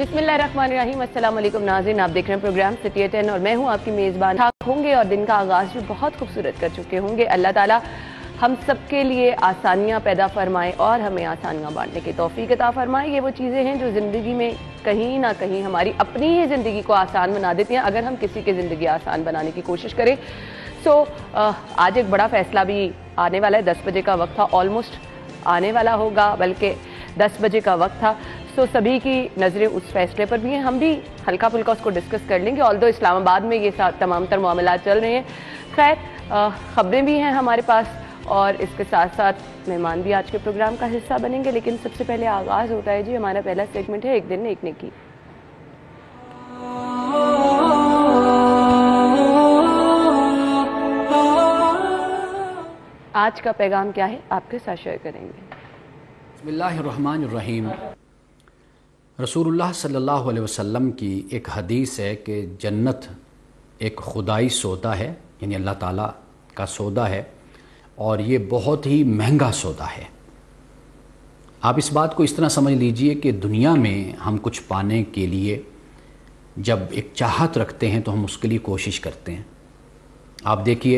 बिस्मिल्लाहिर्रहमानिर्रहीम। अस्सलाम वालेकुम नाज़रीन, आप देख रहे हैं प्रोग्राम सिटी 10 और मैं हूं आपकी मेज़बान। ठाक होंगे और दिन का आगाज़ भी बहुत खूबसूरत कर चुके होंगे। अल्लाह ताला हम सबके लिए आसानियां पैदा फरमाए और हमें आसानियां बांटने की तौफीक अता फरमाए। ये वो चीज़ें हैं जो ज़िंदगी में कहीं ना कहीं हमारी अपनी ही ज़िंदगी को आसान बना देती हैं अगर हम किसी की ज़िंदगी आसान बनाने की कोशिश करें। आज एक बड़ा फैसला भी आने वाला है। 10 बजे का वक्त था, ऑलमोस्ट आने वाला होगा, बल्कि 10 बजे का वक्त था। सभी की नज़रें उस फैसले पर भी हैं। हम भी हल्का फुल्का उसको डिस्कस कर लेंगे। ऑल्दो इस्लामाबाद में ये तमाम तर मामला चल रहे हैं। खैर, खबरें भी हैं हमारे पास और इसके साथ साथ मेहमान भी आज के प्रोग्राम का हिस्सा बनेंगे। लेकिन सबसे पहले आगाज़ होता है जी, हमारा पहला सेगमेंट है एक दिन एक नेकी। आज का पैगाम क्या है, आपके साथ शेयर करेंगे। बिस्मिल्लाहिर्रहमानिर्रहीम। रसूलुल्लाह सल्लल्लाहु अलैहि वसल्लम की एक हदीस है कि जन्नत एक खुदाई सौदा है, यानी अल्लाह ताला का सौदा है और ये बहुत ही महंगा सौदा है। आप इस बात को इस तरह समझ लीजिए कि दुनिया में हम कुछ पाने के लिए जब एक चाहत रखते हैं तो हम उसके लिए कोशिश करते हैं। आप देखिए,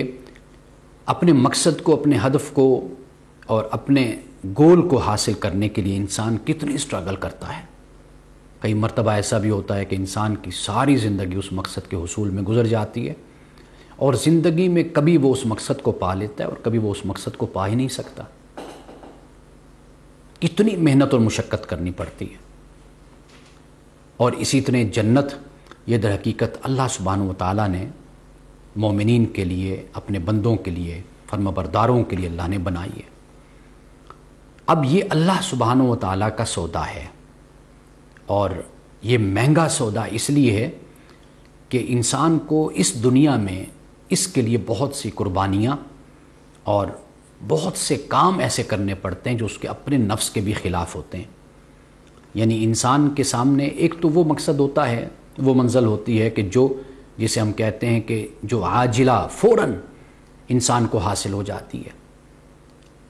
अपने मकसद को, अपने हदफ को और अपने गोल को हासिल करने के लिए इंसान कितनी स्ट्रगल करता है। कई मर्तबा ऐसा भी होता है कि इंसान की सारी ज़िंदगी उस मकसद के हुसूल में गुजर जाती है और ज़िंदगी में कभी वो उस मकसद को पा लेता है और कभी वो उस मकसद को पा ही नहीं सकता। कितनी मेहनत और मुशक्क़त करनी पड़ती है। और इसी तरह जन्नत, ये दर हकीकत अल्लाह सुब्हानहू व तआला ने मोमिनीन के लिए, अपने बंदों के लिए, फर्माबरदारों के लिए अल्लाह ने बनाई है। अब ये अल्लाह सुब्हानहू व तआला का सौदा है और ये महंगा सौदा इसलिए है कि इंसान को इस दुनिया में इसके लिए बहुत सी कुर्बानियाँ और बहुत से काम ऐसे करने पड़ते हैं जो उसके अपने नफ्स के भी ख़िलाफ़ होते हैं। यानी इंसान के सामने एक तो वो मकसद होता है, वो मंज़िल होती है कि जिसे हम कहते हैं कि जो आजिला फ़ौरन इंसान को हासिल हो जाती है,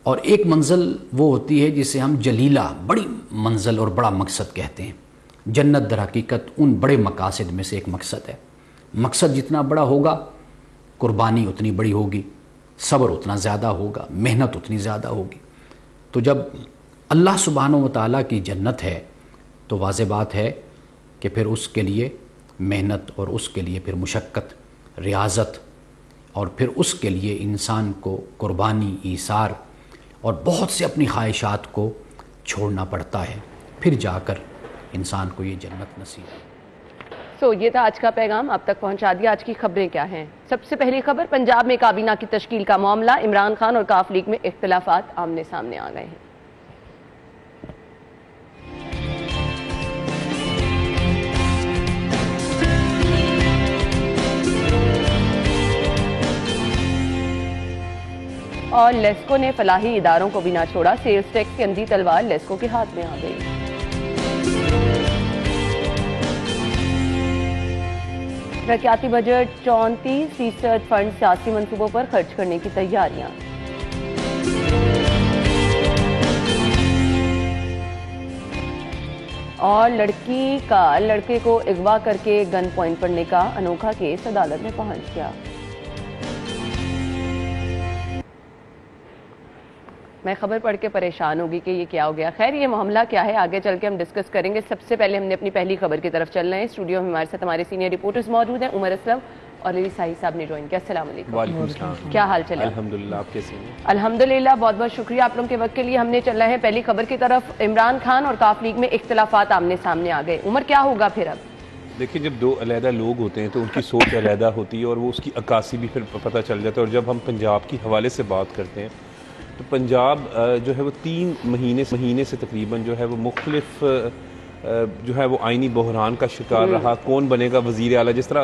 और एक मंजिल वो होती है जिसे हम जलीला, बड़ी मंजिल और बड़ा मकसद कहते हैं। जन्नत दर हकीकत उन बड़े मकासद में से एक मकसद है। मकसद जितना बड़ा होगा, कुर्बानी उतनी बड़ी होगी, सब्र उतना ज़्यादा होगा, मेहनत उतनी ज़्यादा होगी। तो जब अल्लाह सुब्हानहू व तआला की जन्नत है तो वाज़ेह बात है कि फिर उसके लिए मेहनत और उसके लिए फिर मुशक्क़त, रियाज़त और फिर उसके लिए इंसान को कुर्बानी, ईसार और बहुत से अपनी ख्वाहिशात को छोड़ना पड़ता है, फिर जाकर इंसान को ये जन्नत नसीब है। ये था आज का पैगाम, आप तक पहुंचा दिया। आज की खबरें क्या हैं? सबसे पहली खबर, पंजाब में काबीना की तश्कील का मामला, इमरान खान और काफ लीग में इख्तिलाफात आमने सामने आ गए हैं। और लेस्को ने फलाही इदारों को भी ना छोड़ा, सेल्स टैक्स की अंधी तलवार लेस्को के हाथ में आ गई। तरक्याती बजट, 34% फंड सियासी मंसूबों पर खर्च करने की तैयारियां। और लड़की का लड़के को अगवा करके गन पॉइंट पढ़ने का अनोखा केस अदालत में पहुंच गया। मैं खबर पढ़ के परेशान होगी कि ये क्या हो गया। खैर, ये मामला क्या है आगे चल के हम डिस्कस करेंगे। सबसे पहले हमने अपनी पहली खबर की तरफ चल रहे हैं। स्टूडियो में हमारे साथ हमारे सीनियर रिपोर्टर्स मौजूद हैं। उमर असलम और अली साही साहब ने ज्वाइन किया। अस्सलाम वालेकुम, क्या हाल चल? अल्हम्दुलिल्लाह, आप कैसे हैं? अल्हम्दुलिल्लाह, बहुत बहुत शुक्रिया आप लोगों के वक्त के लिए। हमने चल रहे हैं पहली खबर की तरफ। इमरान खान और काफ लीग में इख्तिलाफात आमने सामने आ गए। उमर, क्या होगा फिर अब? देखिए, जब दो अलहदा लोग होते हैं तो उनकी सोच अलहदा होती है और वो उसकी अक्कासी भी फिर पता चल जाता है। और जब हम पंजाब की हवाले से बात करते हैं तो पंजाब जो है वो 3 महीने से तकरीबन जो है वो मुख्तलिफ जो है वो आइनी बहरान का शिकार रहा। कौन बनेगा वज़ीर आला, जिस तरह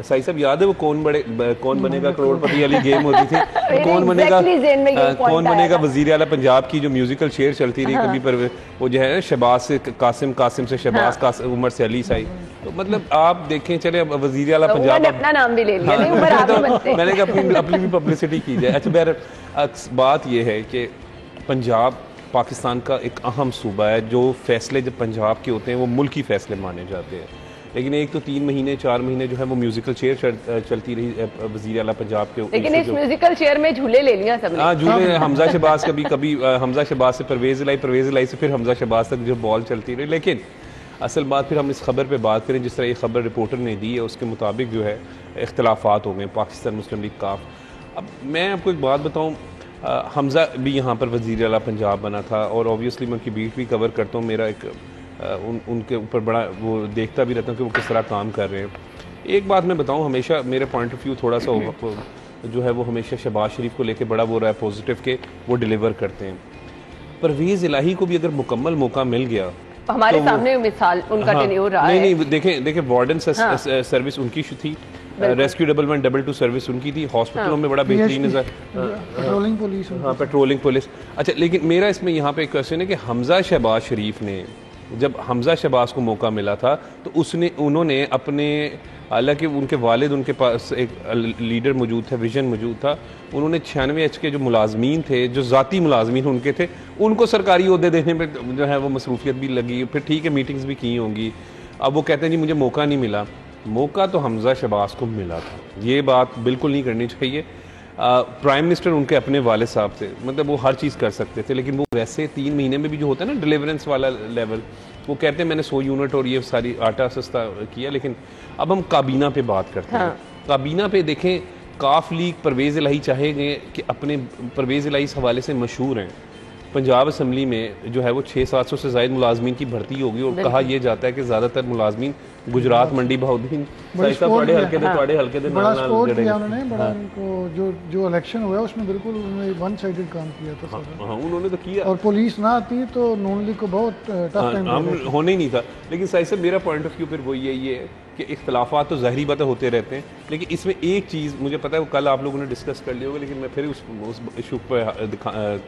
साई साहब याद है वो कौन बनेगा करोड़पति वाली गेम होती थी, कौन बनेगा वज़ीर आला पंजाब की जो म्यूजिकल शेयर चलती रही कभी पर वो जो है शहबाज से कासिम से शहबाज, उमर से अली साई। तो मतलब आप देखें, चले अब वज़ीर आला पंजाब अपना नाम भी ले लिया। मैंने कहा अपनी भी पब्लिसिटी की जाए। अच्छा, बात यह है कि पंजाब पाकिस्तान का एक अहम सूबा है। जो फैसले जब पंजाब के होते हैं वो मुल्की फ़ैसले माने जाते हैं। लेकिन एक तो 3 महीने 4 महीने जो है वो म्यूजिकल चेयर चलती रही वज़ीर आला पंजाब के। लेकिन इस म्यूजिकल चेयर में झूले ले लिया सबने। हाँ, झूले हमजा शहबाज कभी हमजा शहबाज से परवेज़ लाई से फिर हमजा शहबाज तक जो बॉल चलती रही। लेकिन असल बात फिर हम इस खबर पे बात करें, जिस तरह ये खबर रिपोर्टर ने दी है उसके मुताबिक जो है इख्तलाफात हो गए पाकिस्तान मुस्लिम लीग काफ। अब मैं आपको एक बात बताऊँ, हमजा भी यहाँ पर वज़ीर आला पंजाब बना था और ऑब्वियसली मैं उनकी बीट भी कवर करता हूँ। मेरा एक उनके ऊपर बड़ा वो देखता भी रहता हूँ कि वो किस तरह काम कर रहे हैं। एक बात मैं बताऊँ, हमेशा मेरे पॉइंट ऑफ व्यू थोड़ा सा जो है वो हमेशा शहबाज शरीफ को लेके बड़ा वो रहा है पॉजिटिव के वो डिलीवर करते हैं। परवेज़ इलाही को भी अगर मुकम्मल मौका मिल गया हमारे तो सामने मिसाल उनका टेन्योर रहा है। नहीं देखें वार्डन सर्विस उनकी थी, रेस्क्यू डबल 122 सर्विस उनकी थी, हॉस्पिटलों में बड़ा बेहतरीन नजर पेट्रोलिंग पुलिस। हाँ, पेट्रोलिंग पुलिस। अच्छा, लेकिन मेरा इसमें यहाँ पे एक क्वेश्चन है कि हमजा शहबाज शरीफ ने जब हमजा शहबाज को मौका मिला था तो उन्होंने अपने, हालांकि उनके वालिद उनके पास एक लीडर मौजूद था, विजन मौजूद था, उन्होंने 96H के जो मुलाजमीन थे, जो ज़ाती मुलाजमीन उनके थे, उनको सरकारी ओहदे देने में जो है वो मसरूफियत भी लगी। फिर ठीक है, मीटिंग्स भी की होंगी। अब वो कहते हैं जी मुझे मौका नहीं मिला। मौका तो हमजा शहबाज को मिला था, ये बात बिल्कुल नहीं करनी चाहिए। प्राइम मिनिस्टर उनके अपने वाले साहब थे, मतलब वो हर चीज़ कर सकते थे, लेकिन वो वैसे 3 महीने में भी जो होता है ना डिलीवरेंस वाला लेवल, वो कहते हैं मैंने 100 यूनिट और ये सारी आटा सस्ता किया। लेकिन अब हम काबीना पे बात करते हैं। काबीना पे देखें, काफ लीग परवेज़ इलाही चाहेंगे कि अपने परवेज़ इलाही इस हवाले से मशहूर हैं। पंजाब असम्बली में जो है वो 600-700 से ज़ायद मुलाजमीन की भर्ती होगी और कहा यह जाता है कि ज़्यादातर मुलाजमीन गुजरात मंडी बहाउद्दीन बड़ा सपोर्ट किया उन्होंने, बड़ा उनको जो इलेक्शन हुआ उसमें बिल्कुल उन्होंने वन साइडेड काम किया था। हाँ, उन्होंने तो किया और पुलिस ना आती तो नून लीग को बहुत टफ टाइम होने ही नहीं था। लेकिन सही से मेरा पॉइंट ऑफ व्यू फिर वो यही है कि इख्तलाफात तो ज़ाहिरी बातें होते रहते हैं, लेकिन इसमें एक चीज़ मुझे पता है वो कल आप लोगों ने डिस्कस कर लिया होगा, लेकिन मैं फिर उस इशू पर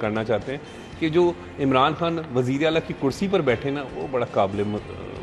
करना चाहते हैं कि जो इमरान खान वज़ीर आला की कुर्सी पर बैठे ना, वो बड़ा काबिल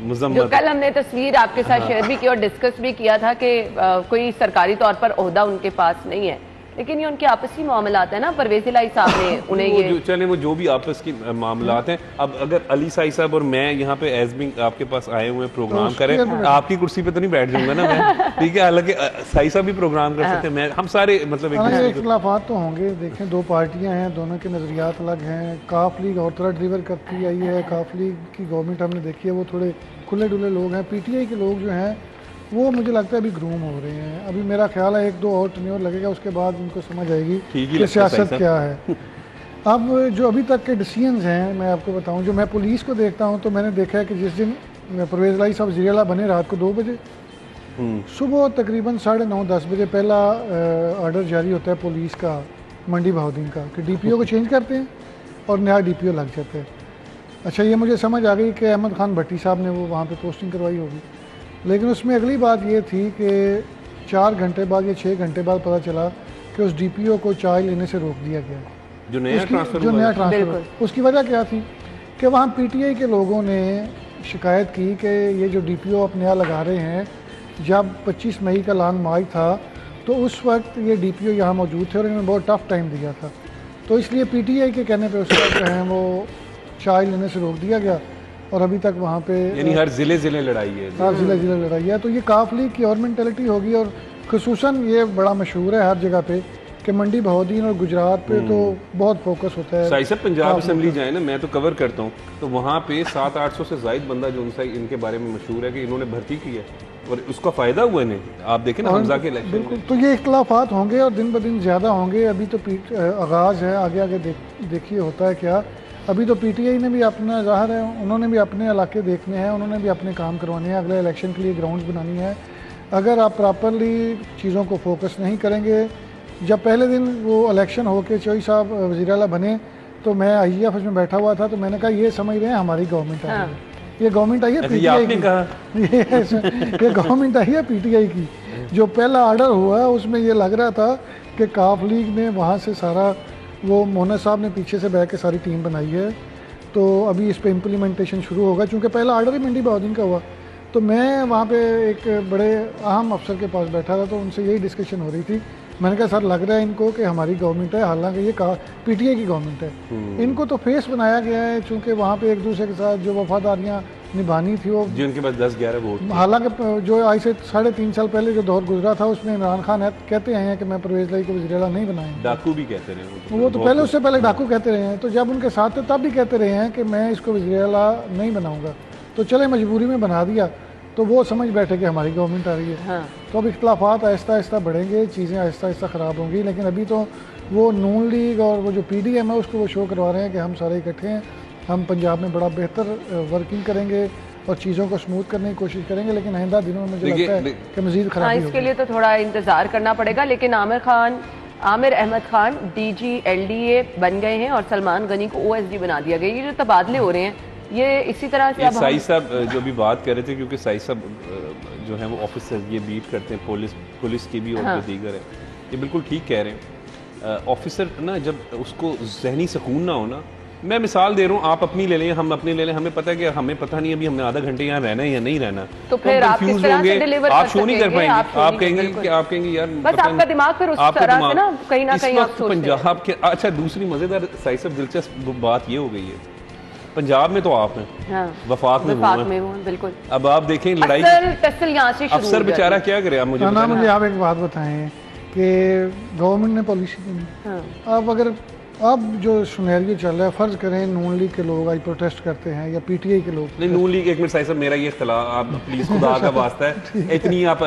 मुज़म्मत। कल हमने तस्वीर आपके साथ शेयर भी की और डिस्कस भी किया था कि कोई सरकारी तौर पर ओहदा उनके पास नहीं है, लेकिन ये उनके आपसी मामलात है ना। परवेज़ इलाही साहब ने उन्हें ये चले वो जो भी आपस की मामलात हैं। अब अगर अली साई साहब और मैं यहाँ पे एज बिंग आपके पास आए हुए प्रोग्राम करें, आपकी कुर्सी पे तो नहीं बैठ जाऊंगा ना मैं, ठीक है। हालांकि साई साहब भी प्रोग्राम कर सकते हैं, मैं हम सारे मतलब इख्तलाफात तो होंगे। देखें, 2 पार्टियां हैं, दोनों के नज़रियात अलग हैं। काफ लीग और तरह डिलीवर करती आई है। काफ लीग की गवर्नमेंट हमने देखी है, वो थोड़े खुले डुले लोग हैं। PTI के लोग जो हैं वो मुझे लगता है अभी ग्रूम हो रहे हैं। अभी मेरा ख्याल है 1-2 और टेन्योर लगेगा, उसके बाद उनको समझ आएगी कि सियासत क्या है। अब जो अभी तक के डिसीजंस हैं मैं आपको बताऊं, जो मैं पुलिस को देखता हूं तो मैंने देखा है कि जिस दिन परवेज़ इलाही साहब वज़ीर आला बने रात को 2 बजे, सुबह तकरीबन 9:30-10 बजे पहला ऑर्डर जारी होता है पुलिस का मंडी बहाउद्दीन का कि DPO को चेंज करते हैं और नया DPO लग जाता है। अच्छा, ये मुझे समझ आ गई कि अहमद खान भट्टी साहब ने वो वहाँ पे पोस्टिंग करवाई होगी, लेकिन उसमें अगली बात ये थी कि 4 घंटे बाद या 6 घंटे बाद पता चला कि उस DPO को चाय लेने से रोक दिया गया, जो नया ट्रांसफ़र। उसकी वजह क्या थी कि वहाँ PTI के लोगों ने शिकायत की कि ये जो DPO आप नया लगा रहे हैं, जब 25 मई का लॉन्ग मार्च था तो उस वक्त ये DPO यहाँ मौजूद थे और इन्होंने बहुत टफ टाइम दिया था, तो इसलिए PTI के कहने पे उसका जो है वो चाय लेने से रोक दिया गया और अभी तक वहाँ पे यानी हर ज़िले लड़ाई है, हर ज़िले लड़ाई है। तो ये काफ लीग की और मेंटेलिटी होगी और खुसूसन ये बड़ा मशहूर है हर जगह पे कि मंडी बहाउद्दीन और गुजरात पे तो बहुत फोकस होता है। साई साहब पंजाब असम्बली जाए ना, मैं तो कवर करता हूँ, तो वहाँ पे 700-800 से ज़ायद बंदा जो उनसे इनके बारे में मशहूर है कि इन्होंने भर्ती की है और उसका फ़ायदा हुआ इन्हें। आप देखें ना हमजा के इलेक्शन बिल्कुल, तो ये इख्तलाफात होंगे और दिन ब दिन ज़्यादा होंगे। अभी तो आगाज़ है, आगे आगे देखिए होता है क्या। अभी तो PTI ने भी अपना ज़ाहिर है, उन्होंने भी अपने इलाके देखने हैं, उन्होंने भी अपने काम करवाने हैं, अगले इलेक्शन के लिए ग्राउंड्स बनानी है। अगर आप प्रॉपरली चीज़ों को फोकस नहीं करेंगे, जब पहले दिन वो इलेक्शन होके चौधरी साहब वज़ीर आला बने तो मैं IGF में बैठा हुआ था, तो मैंने कहा ये समझ रहे हैं हमारी गवर्नमेंट आई है, ये गवर्नमेंट आई है PTI की, ये गवर्नमेंट आई है PTI की। जो पहला ऑर्डर हुआ उसमें ये लग रहा था कि काफ लीग ने वहाँ से सारा, वो मोहन साहब ने पीछे से बैठ के सारी टीम बनाई है, तो अभी इस पे इम्प्लीमेंटेशन शुरू होगा, क्योंकि पहला ऑर्डर ही मंडी बहाउद्दीन का हुआ। तो मैं वहाँ पे एक बड़े अहम अफसर के पास बैठा था, तो उनसे यही डिस्कशन हो रही थी मैंने कहा सर लग रहा है इनको कि हमारी गवर्नमेंट है, हालांकि ये पीटीआई की गवर्नमेंट है। इनको तो फेस बनाया गया है, चूँकि वहाँ पे एक दूसरे के साथ जो वफादारियाँ निभानी थी वो जी उनके पास 10-11 वोट, हालांकि जो आज से 3.5 साल पहले जो दौर गुजरा था उसमें इमरान खान कहते हैं कि मैं परवेज लाई को वज़ीर आला नहीं बनाएंगे। डाकू भी कहते रहे वो तो पहले, उससे पहले डाकू कहते रहे हैं, तो जब उनके साथ थे तब भी कहते रहे हैं कि मैं इसको वज़ीर आला नहीं बनाऊंगा। तो चले मजबूरी में बना दिया, तो वो समझ बैठे कि हमारी गवर्नमेंट आ रही है। हाँ। तो अब इख्तलाफात आहिस्ता आहिस्ता बढ़ेंगे, चीज़ें आहिस्ता आहिस्ता ख़राब होंगी, लेकिन अभी तो वो नून लीग और वो जो पीडीएम है उसको वो शो करवा रहे हैं कि हम सारे इकट्ठे हैं, हम पंजाब में बड़ा बेहतर वर्किंग करेंगे और चीज़ों को स्मूथ करने की कोशिश करेंगे। लेकिन आइंदा दिनों में मुझे लगता है कि मज़ीद खराबी होगी। इसके लिए तो थोड़ा इंतज़ार करना पड़ेगा। लेकिन आमिर अहमद खान डीजी एलडीए बन गए हैं और सलमान गनी को ओएसडी बना दिया गया। ये जो तबादले हो रहे हैं ये इसी तरह से, अब साई साहब जो भी बात कर रहे थे, क्योंकि साई साहब जो है वो ऑफिसर ये बीट करते हैं पुलिस की भी और हाँ। जो दीगर है, ये बिल्कुल ठीक कह रहे हैं। ऑफिसर ना जब उसको जहनी सुकून ना हो ना, मैं मिसाल दे रहा हूँ, आप अपनी ले लें, हम अपनी ले लें, हमें पता है कि हमें पता नहीं अभी हमने आधा घंटे यहाँ रहना है या नहीं रहना, तो फिर आप किस तरह से डिलीवर आप कर शो नहीं कर सकेंगे? पाएंगे। आप कहेंगे यार बस आपका दिमाग फिर उस तरह से ना कहीं आप सोचते हैं। पंजाब के, अच्छा दूसरी मजेदार साई साहब दिलचस्प बात ये हो गई है, पंजाब में तो आप हैं, हाँ, वफाक में वो हैं। बिल्कुल। अब आप देखें लड़ाई, यहाँ से अफसर बेचारा क्या करे, आप मुझे मुझे आप एक बात बताएं कि गवर्नमेंट ने पॉलिसी दी, अब अगर अब जो सुनहरी चल रहा है, फर्ज करें नून लीग के लोग आज प्रोटेस्ट करते हैं या पीटीआई के लोग, नहीं नून लीग, एक मिनट साहब मेरा ये इख्तिलाफ, आप प्लीज खुदा का वास्ता है इतनी आप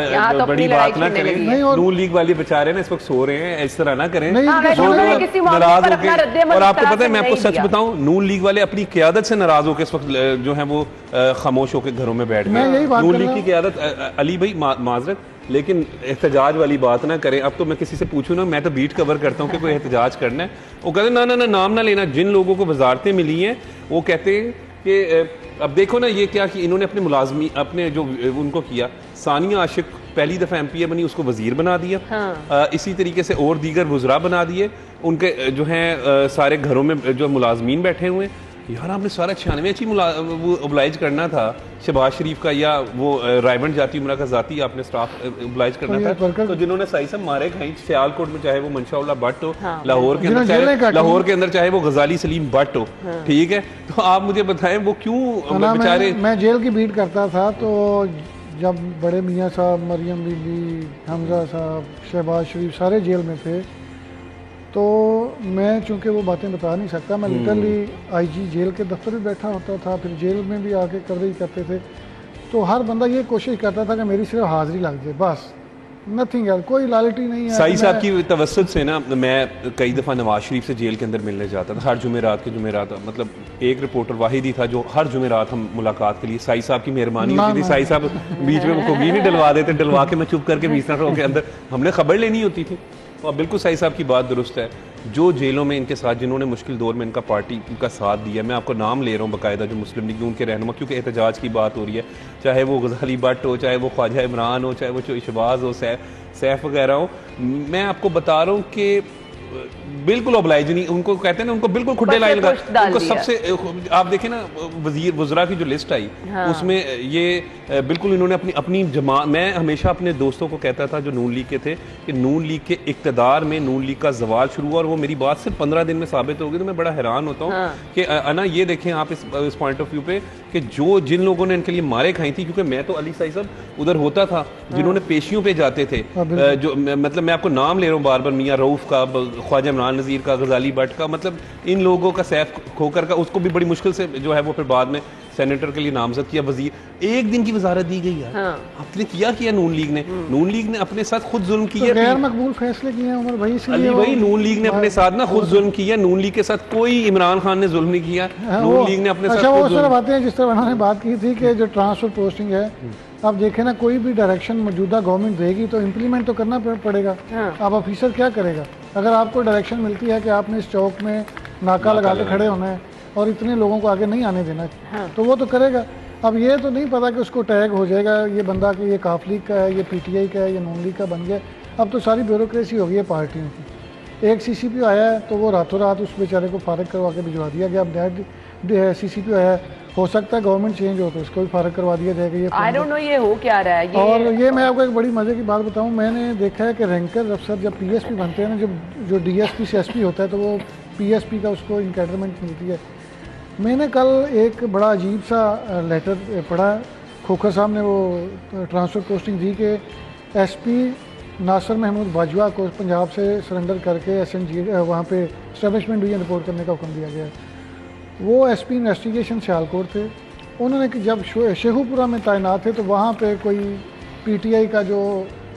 बड़ी बात ना करें। नून लीग वाले बेचारे ना इस वक्त सो रहे हैं, इस तरह ना करें, नाराज होकर। और आपको पता है मैं आपको सच बताऊं, नून लीग वाले अपनी क़यादत से नाराज होकर इस वक्त जो है वो खामोश होकर घरों में बैठ गए। नून लीग की क़यादत, अली भाई माजरत, लेकिन एहतजाज वाली बात ना करें। अब तो मैं किसी से पूछूं ना, मैं तो बीट कवर करता हूं कि कोई एहतजाज करना है, वो कहते हैं ना नाम ना लेना। जिन लोगों को वजारतें मिली हैं वो कहते हैं कि अब देखो ना ये क्या कि इन्होंने अपने मुलाजमी अपने जो उनको किया, सानिया आशिक पहली दफ़ा एमपीए बनी, उसको वजीर बना दिया। हाँ। इसी तरीके से और दीगर वज़रा बना दिए, उनके जो हैं सारे घरों में जो मुलाजमीन बैठे हुए हैं। यार आपने सारा 96 वो ओबलाइज करना था शहबाज शरीफ का, या वो रायबंड जाती उमरा का जाती आपने स्टाफ ओबलाइज करना था। तो जिन्होंने साई साहब मारे खाई सियालकोट में, चाहे वो मंशाउल्लाह भट्ट हो, हाँ। लाहौर के अंदर चाहे वो गजाली सलीम भट्ट हो, हाँ। ठीक है, तो आप मुझे बताएं वो क्यों बेचारे। मैं जेल की बीट करता था, तो जब बड़े मियाँ साहब, मरियम बीबी, हमजा साहब, शहबाज शरीफ सारे जेल में थे, तो मैं चूंकि वो बातें बता नहीं सकता, मैं लिटरली आईजी जेल के दफ्तर में बैठा होता था, फिर जेल में भी आके कवरेज करते थे, तो हर बंदा ये कोशिश करता था कि मेरी सिर्फ हाजिरी लग जाए, बस नथिंग यार, कोई लॉयल्टी नहीं है। साई साहब की तवस्सुत से ना मैं कई दफ़ा नवाज शरीफ से जेल के अंदर मिलने जाता था, हर जुमेरात के जुमेरात, मतलब एक रिपोर्टर वाहिद ही था जो हर जुमेरात हम मुलाकात के लिए, साई साहब की मेहरबानी होती थी, साई साहब बीच में कोगी नहीं डलवा देते, डलवा के मैं चुप करके 20 मिनट के अंदर हमने खबर लेनी होती थी। और बिल्कुल साई साहब की बात दुरुस्त है, जो जेलों में इनके साथ जिन्होंने मुश्किल दौर में इनका पार्टी उनका साथ दिया, मैं आपको नाम ले रहा हूँ बाकायदा, जो मुस्लिम लीग उनके रहनुमा, क्योंकि एहतजाज की बात हो रही है, चाहे वो गजाली भट्ट हो, चाहे वो ख्वाजा इमरान हो, चाहे वो शहबाज हो, सैफ वगैरह हो, मैं आपको बता रहा हूँ कि बिल्कुल ओबलाइज नहीं, उनको कहते हैं ना, उनको बिल्कुल खुड्डे लाइन लगा, उनको सबसे, आप देखें ना वजीर वज़रा की जो लिस्ट आई, हाँ। उसमें ये बिल्कुल इन्होंने अपनी जमात, मैं हमेशा अपने दोस्तों को कहता था जो नून लीग के थे कि नून लीग के इक़्तिदार में नून लीग का ज़वाल शुरू हुआ, और वो मेरी बात सिर्फ 15 दिन में साबित हो गई। तो मैं बड़ा हैरान होता हूँ, हाँ। कि अना ये देखें आप इस पॉइंट ऑफ व्यू पे कि जिन लोगों ने इनके लिए मारे खाई थी, क्योंकि मैं तो अली साई साहब उधर होता था, जिन्होंने पेशियों पे जाते थे, जो मतलब मैं आपको नाम ले रहा हूँ बार बार, मियाँ रऊफ़ का, ख्वाजा इमरान नज़ीर का, गजाली भट्ट का, मतलब इन लोगों का, सैफ खोकर का, उसको भी बड़ी मुश्किल से जो है वो फिर बाद में सेनेटर के लिए नामजद किया, वजीर 1 दिन की वजारत दी गई यार, हाँ। आपने किया नून लीग ने, नून लीग ने अपने साथ खुद जुल्म किया, तो गैर मकबूल फैसले किए हैं उमर भाई, अली भाई नून लीग ने अपने साथ ना खुद जुल्म किया, नून लीग के साथ कोई इमरान खान ने जुल्म नहीं किया, नून लीग ने अपने साथ। अच्छा वो सर बातें जिस तरह उन्होंने बात की थी कि जो ट्रांसफर पोस्टिंग है, आप देखें ना, कोई भी डायरेक्शन मौजूदा गवर्नमेंट देगी तो इम्प्लीमेंट तो करना पड़ेगा, हाँ। आप ऑफिसर क्या करेगा, अगर आपको डायरेक्शन मिलती है कि आपने इस चौक में नाका लगा के खड़े होना है और इतने लोगों को आगे नहीं आने देना, हाँ। तो वो तो करेगा। अब ये तो नहीं पता कि उसको टैग हो जाएगा ये बंदा कि ये काफ लीग का है, ये पीटीआई का है, ये नून लीग का बन गया। अब तो सारी ब्यूरोक्रेसी हो गई है पार्टियों की। एक सीसीपी आया है तो वो रातों रात उस बेचारे को फारिग करवा के भिजवा दिया गया। अब सीसीपी आया है हो सकता है गवर्नमेंट चेंज हो तो इसको भी फारग करवा दिया जाएगा। ये आई डोंट नो ये हो क्या रहा है और ये मैं आपको एक बड़ी मज़े की बात बताऊं, मैंने देखा है कि रैंकर अफसर जब पीएसपी बनते हैं ना, जब जो डीएसपी से एसपी होता है तो वो पीएसपी का उसको इंक्रीमेंट मिलती है। मैंने कल एक बड़ा अजीब सा लेटर पढ़ा, खोखर साहब ने वो ट्रांसफ़र पोस्टिंग दी कि एसपी नासिर महमूद बाजवा को पंजाब से सरेंडर करके एसएनजी वहाँ पे एस्टेब्लिशमेंट डिवीजन रिपोर्ट करने का हुक्म दिया गया है। वो एसपी इन्वेस्टिगेशन सियालकोट थे, उन्होंने कि जब शेखुपुरा में तैनात थे तो वहाँ पे कोई पीटीआई का जो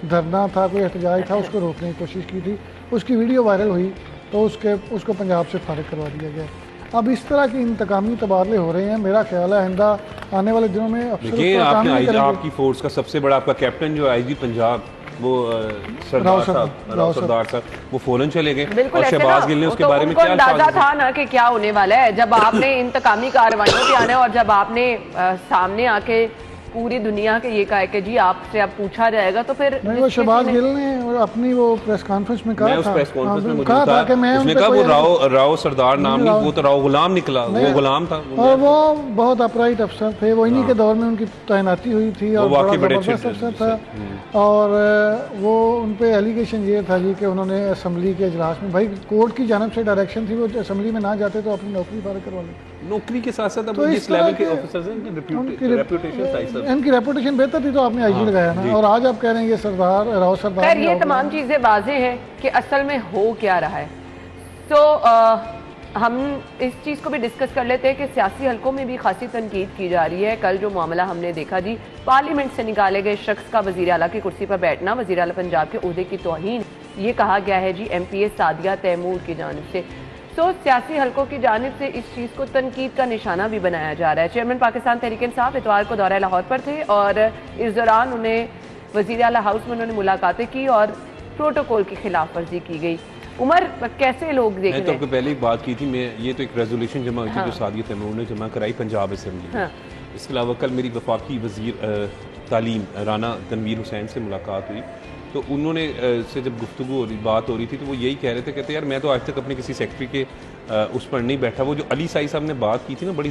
धरना था, कोई एहतजाज था, उसको रोकने की कोशिश की थी। उसकी वीडियो वायरल हुई तो उसको पंजाब से फारिग करवा दिया गया। अब इस तरह के इंतकामी तबादले हो रहे हैं। मेरा ख्याल है आइंदा आने वाले दिनों में आपकी फोर्स का सबसे बड़ा आपका कैप्टन जो आईजी पंजाब वो सरदार साहब वो फौरन चले गए और शहबाज गिल ने उसके बारे में क्या अंदाजा था ना कि क्या होने वाला है जब आपने इंतकामी कार्रवाइयों पे आना है और जब आपने सामने आके पूरी दुनिया के ये कहा है कि जी आपसे अब पूछा जाएगा, तो फिर नहीं, वो शहबाज गिल ने अपनी वो प्रेस कॉन्फ्रेंस में कहा था, प्रेस कॉन्फ्रेंस में कहा था कि मैं उसने कहा वो राव सरदार नाम नहीं, वो तो राव गुलाम निकला, वो गुलाम था और वो बहुत अपराइट अफसर थे। वो इन्हीं के दौर में उनकी तैनाती हुई थी और बड़ा जबरदस्त अफसर था। और वो उन पे एलिगेशन ये था जी कि उन्होंने असम्बली के इजलास में, भाई कोर्ट की जानब से डायरेक्शन थी, वो असम्बली में ना जाते तो अपनी नौकरी फारिग करवा लेते। नौकरी के साथ साथ अब जिस लेवल के ऑफिसर्स हैं इनकी रेपुटेशन बेहतर थी तो आपने आईजी लगाया ना, और आज आप कह रहे हैं ये सरदार राव सरदार। खैर ये तमाम चीजें वाज़ेह है कि असल में हो क्या रहा है। तो हम इस चीज़ को भी डिस्कस कर लेते हैं कि सियासी हलकों में भी खासी तनकीद की जा रही है। कल जो मामला हमने देखा जी, पार्लियामेंट से निकाले गए शख्स का वज़ीर आला की कुर्सी पर बैठना, वज़ीर आला पंजाब के ओहदे की तौहीन, ये कहा गया है जी एमपीए सादिया तैमूर की जानिब से। तो सियासी हलकों की जानिब से इस चीज़ को तनकीद का निशाना भी बनाया जा रहा है। चेयरमैन पाकिस्तान तहरीक इंसाफ इतवार को दौरा लाहौर पर थे और इस दौरान उन्हें वज़ीर आला हाउस में उन्होंने मुलाकातें की और प्रोटोकॉल की खिलाफ वर्जी की गई। उमर, कैसे लोग देख रहे हैं? मैं तो पहले ही बात की थी, मैं ये तो एक रेजोल्यूशन जमा हुई थी जो सादिया तैमूर ने जमा कराई पंजाब असेंबली में। इसके अलावा कल मेरी वफाकी वज़ीर तालीम राना तनवीर हुसैन से मुलाकात हुई, तो उन्होंने से जब गुफ्तगू हो रही बात हो रही थी तो वो यही कह रहे थे, कहते यार मैं तो आज तक अपने किसी सेक्रेटरी के उस पर नहीं बैठा। वो जो अली साई साहब ने बात की थी ना, बड़ी